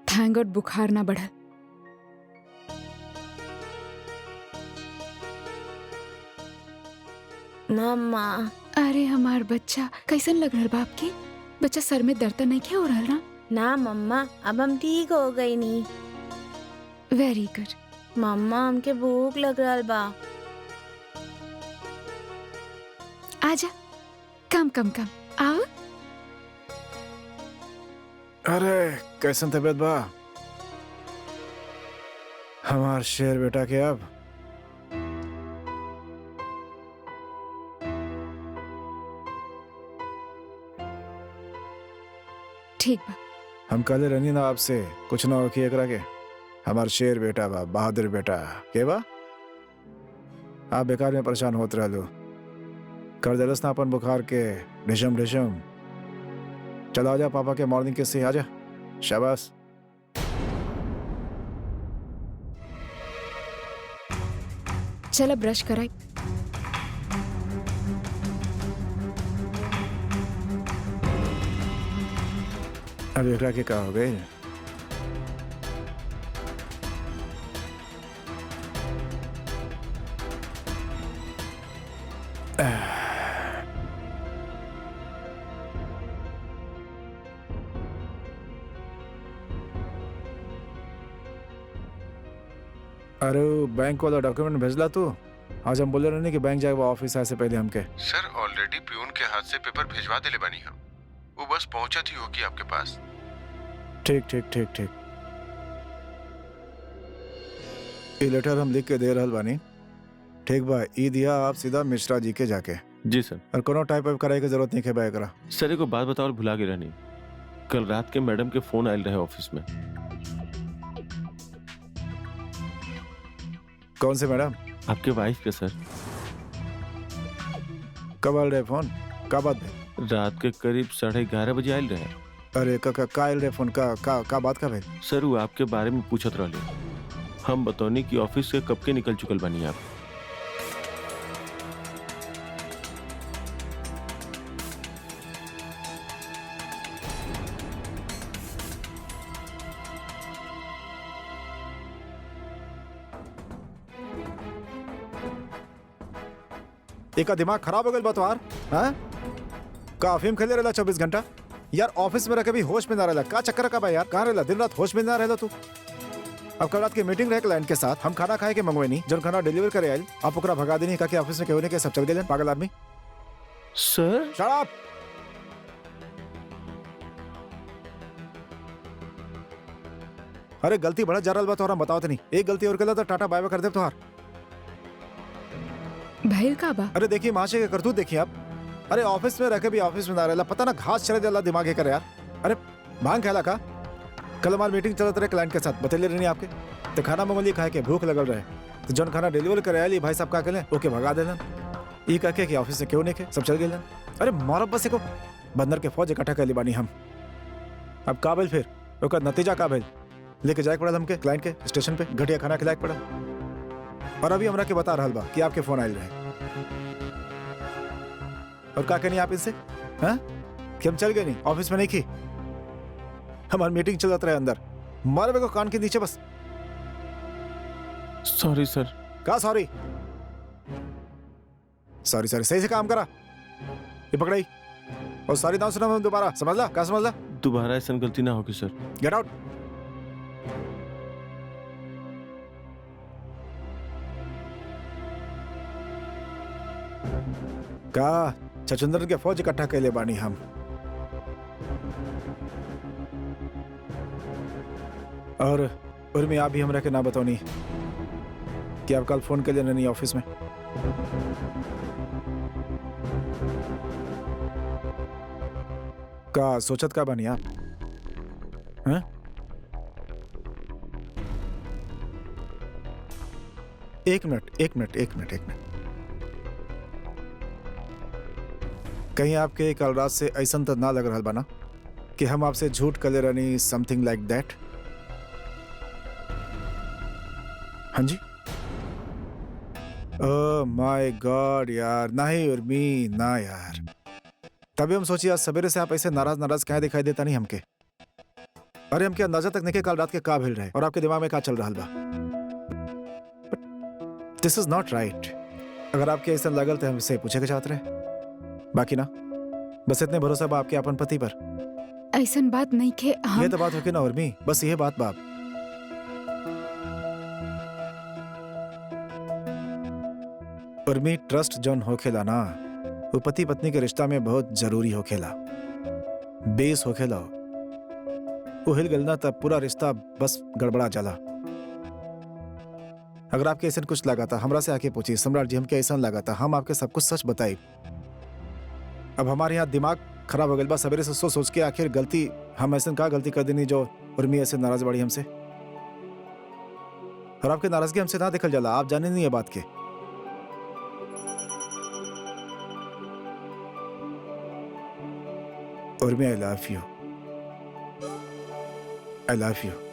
थैंक गॉड बुखार ना बढ़ल। मम्मा। अरे हमार बच्चा कैसन लग रहा बाप की? बच्चा सर में दर्द नहीं क्या हो रहा ना? ना मम्मा, अब हम ठीक हो गई नी। Very good. मम्मा, हमके भूख लग रहा बा। आजा, कम कम कम आओ। अरे कैसन तबीयत बा हमार शेर बेटा के? अब ठीक बा। हम कल रहनी ना आपसे कुछ ना हो कि एकरा के हमार शेर बेटा बा, बहादुर बेटा के बा। आप बेकार में परेशान होत रहलो, कर देलस ना अपन बुखार के ढिशम ढिशम। चला आजा पापा के मॉर्निंग के से आजा, शाबाश। चला ब्रश कराई। अब एकरा के का हो गए? अरे बैंक वाला डॉक्यूमेंट भेजला तू? आज हम बोले रहने कि बैंक जाएगा ऑफिस आए से पहले हमके। सर ऑलरेडी प्यून के हाथ से पेपर भिजवा दिले बनी हम, वो बस पहुंचा थी होगी आपके पास। ठीक ठीक ठीक ठीक। ये लेटर हम लिख के दे रहल बानी, ठीक बा? ई दिया आप सीधा मिश्रा जी के जाके। जी सर। और कोनो टाइप ऑफ कराए की जरूरत नहीं है बा एकरा। सर एगो बात बताओ, भुला के रहनी, कल रात के मैडम के फोन आयल रहे ऑफिस में। कौन से मैडम? आपके वाइफ के सर। कब आयल रहे फोन? का बात है? रात के करीब 11:30 बजे आयल रहे। अरे का आयल रहे फोन? का बात का भाई? सर वो आपके बारे में पूछत रहले, हम बतौनी कि ऑफिस से कब के निकल चुकल बनी आप। एक दिमाग खराब हो गया बतवार, हाँ? का अफीम खेले रहला 24 घंटा? यार ऑफिस में रह के भी होश में ना रहला, का चक्कर का भाई यार? कहाँ रहला? दिन रात होश में ना रहला तू? अब कल रात की मीटिंग रहे क्लाइंट के साथ, हम खाना खाए के मंगवे नहीं, जब खाना डिलीवर करे आयल आप ओकरा भगा देनी का कि ऑफिस में केहू के सब चल गए पागल आदमी। सर शट अप। अरे गलती बड़ा जा रहा बा तोहरा, बताओ तो नहीं। एक गलती और कला तो टाटा बाय बाय कर दे तोहार। भैल का बा? अरे देखिए महाशय के करतूत देखिए आप। अरे ऑफिस में रह के भी ऑफिस में ना रहला, पता ना घास चले जाला दिमाग है करे यार। अरे भांग खेला का? कल हमारी मीटिंग चलत रहे क्लाइंट के साथ, बतेले रहनी आपके तो खाना मंगोली खाए के भूख लगल रहे, तो जौन खाना डिलीवर करे आली भाई साहब का कहले ओके भगा देना। ई कह के कि ऑफिस से क्यों नहीं के सब चल गए। अरे मारो बस को बंदर के फौज इकट्ठा कर ली बानी हम। अब का भेल फिर ओकर नतीजा का भेल? लेके जाए पड़ा हमके क्लाइंट के स्टेशन पे, घटिया खाना खिलाए पड़ा। और अभी हमरा के बता रहा बा कि आपके फोन आयल रहे। और का कहनी आप इनसे, हाँ? कि हम चल गए नहीं, ऑफिस में नहीं की, हमारी मीटिंग चलत रहे अंदर। मारे को कान के नीचे बस। सॉरी सर। का सॉरी? सॉरी सॉरी सही से काम करा, ये पकड़ाई और सॉरी ना सुना मैं दोबारा, समझला? का समझला? दोबारा ऐसा गलती ना होगी सर। Get out. का छचुंदर के फौज इकट्ठा कैले बानी हम। और उर्मी आप भी हमरा के ना बताओनी कि आप कल फोन के लिए नहीं ऑफिस में। का सोचत का बानी आप, हैं? एक मिनट। कहीं आपके कल रात से ऐसा तो ना लग रहा बना कि हम आपसे झूठ कले रहनी, समथिंग लाइक दैट? हाँ जी। ओह माय गॉड यार, नहीं उर्मी ना यार। तभी हम सोचिए आज सवेरे से आप ऐसे नाराज क्या दिखाई देता नहीं हमके। अरे हमके अंदाजा तक नहीं कि कल रात के का भेल रहे और आपके दिमाग में का चल रहा बा। दिस इज नॉट राइट। अगर आपके ऐसा लगल तो हमसे पूछे के चाहते रहे, बाकी ना बस इतने भरोसा बा आपके अपन पति पर। ऐसा बात नहीं के हम... ये तो बात होगी ना उर्मी, बस ये बात बाप। उर्मी ट्रस्ट जौन होखेला ना, वो पति पत्नी के रिश्ता में बहुत जरूरी होखेला, बेस होखेला। वो हिल गल ना तब पूरा रिश्ता बस गड़बड़ा जाला। अगर आपके ऐसा कुछ लगा था हमरा से आके पूछिए, सम्राट जी हमके ऐसा लगा था, हम आपके सब कुछ सच बताए। अब हमारे यहाँ दिमाग खराब हो गई बा सवेरे से सोच सोच के आखिर गलती हम ऐसे का गलती कर देनी जो उर्मी ऐसे नाराज बड़ी हमसे। और आपकी नाराजगी हमसे ना देखल जाला, आप जाने नहीं ये बात के। उर्मी I love you, I love you.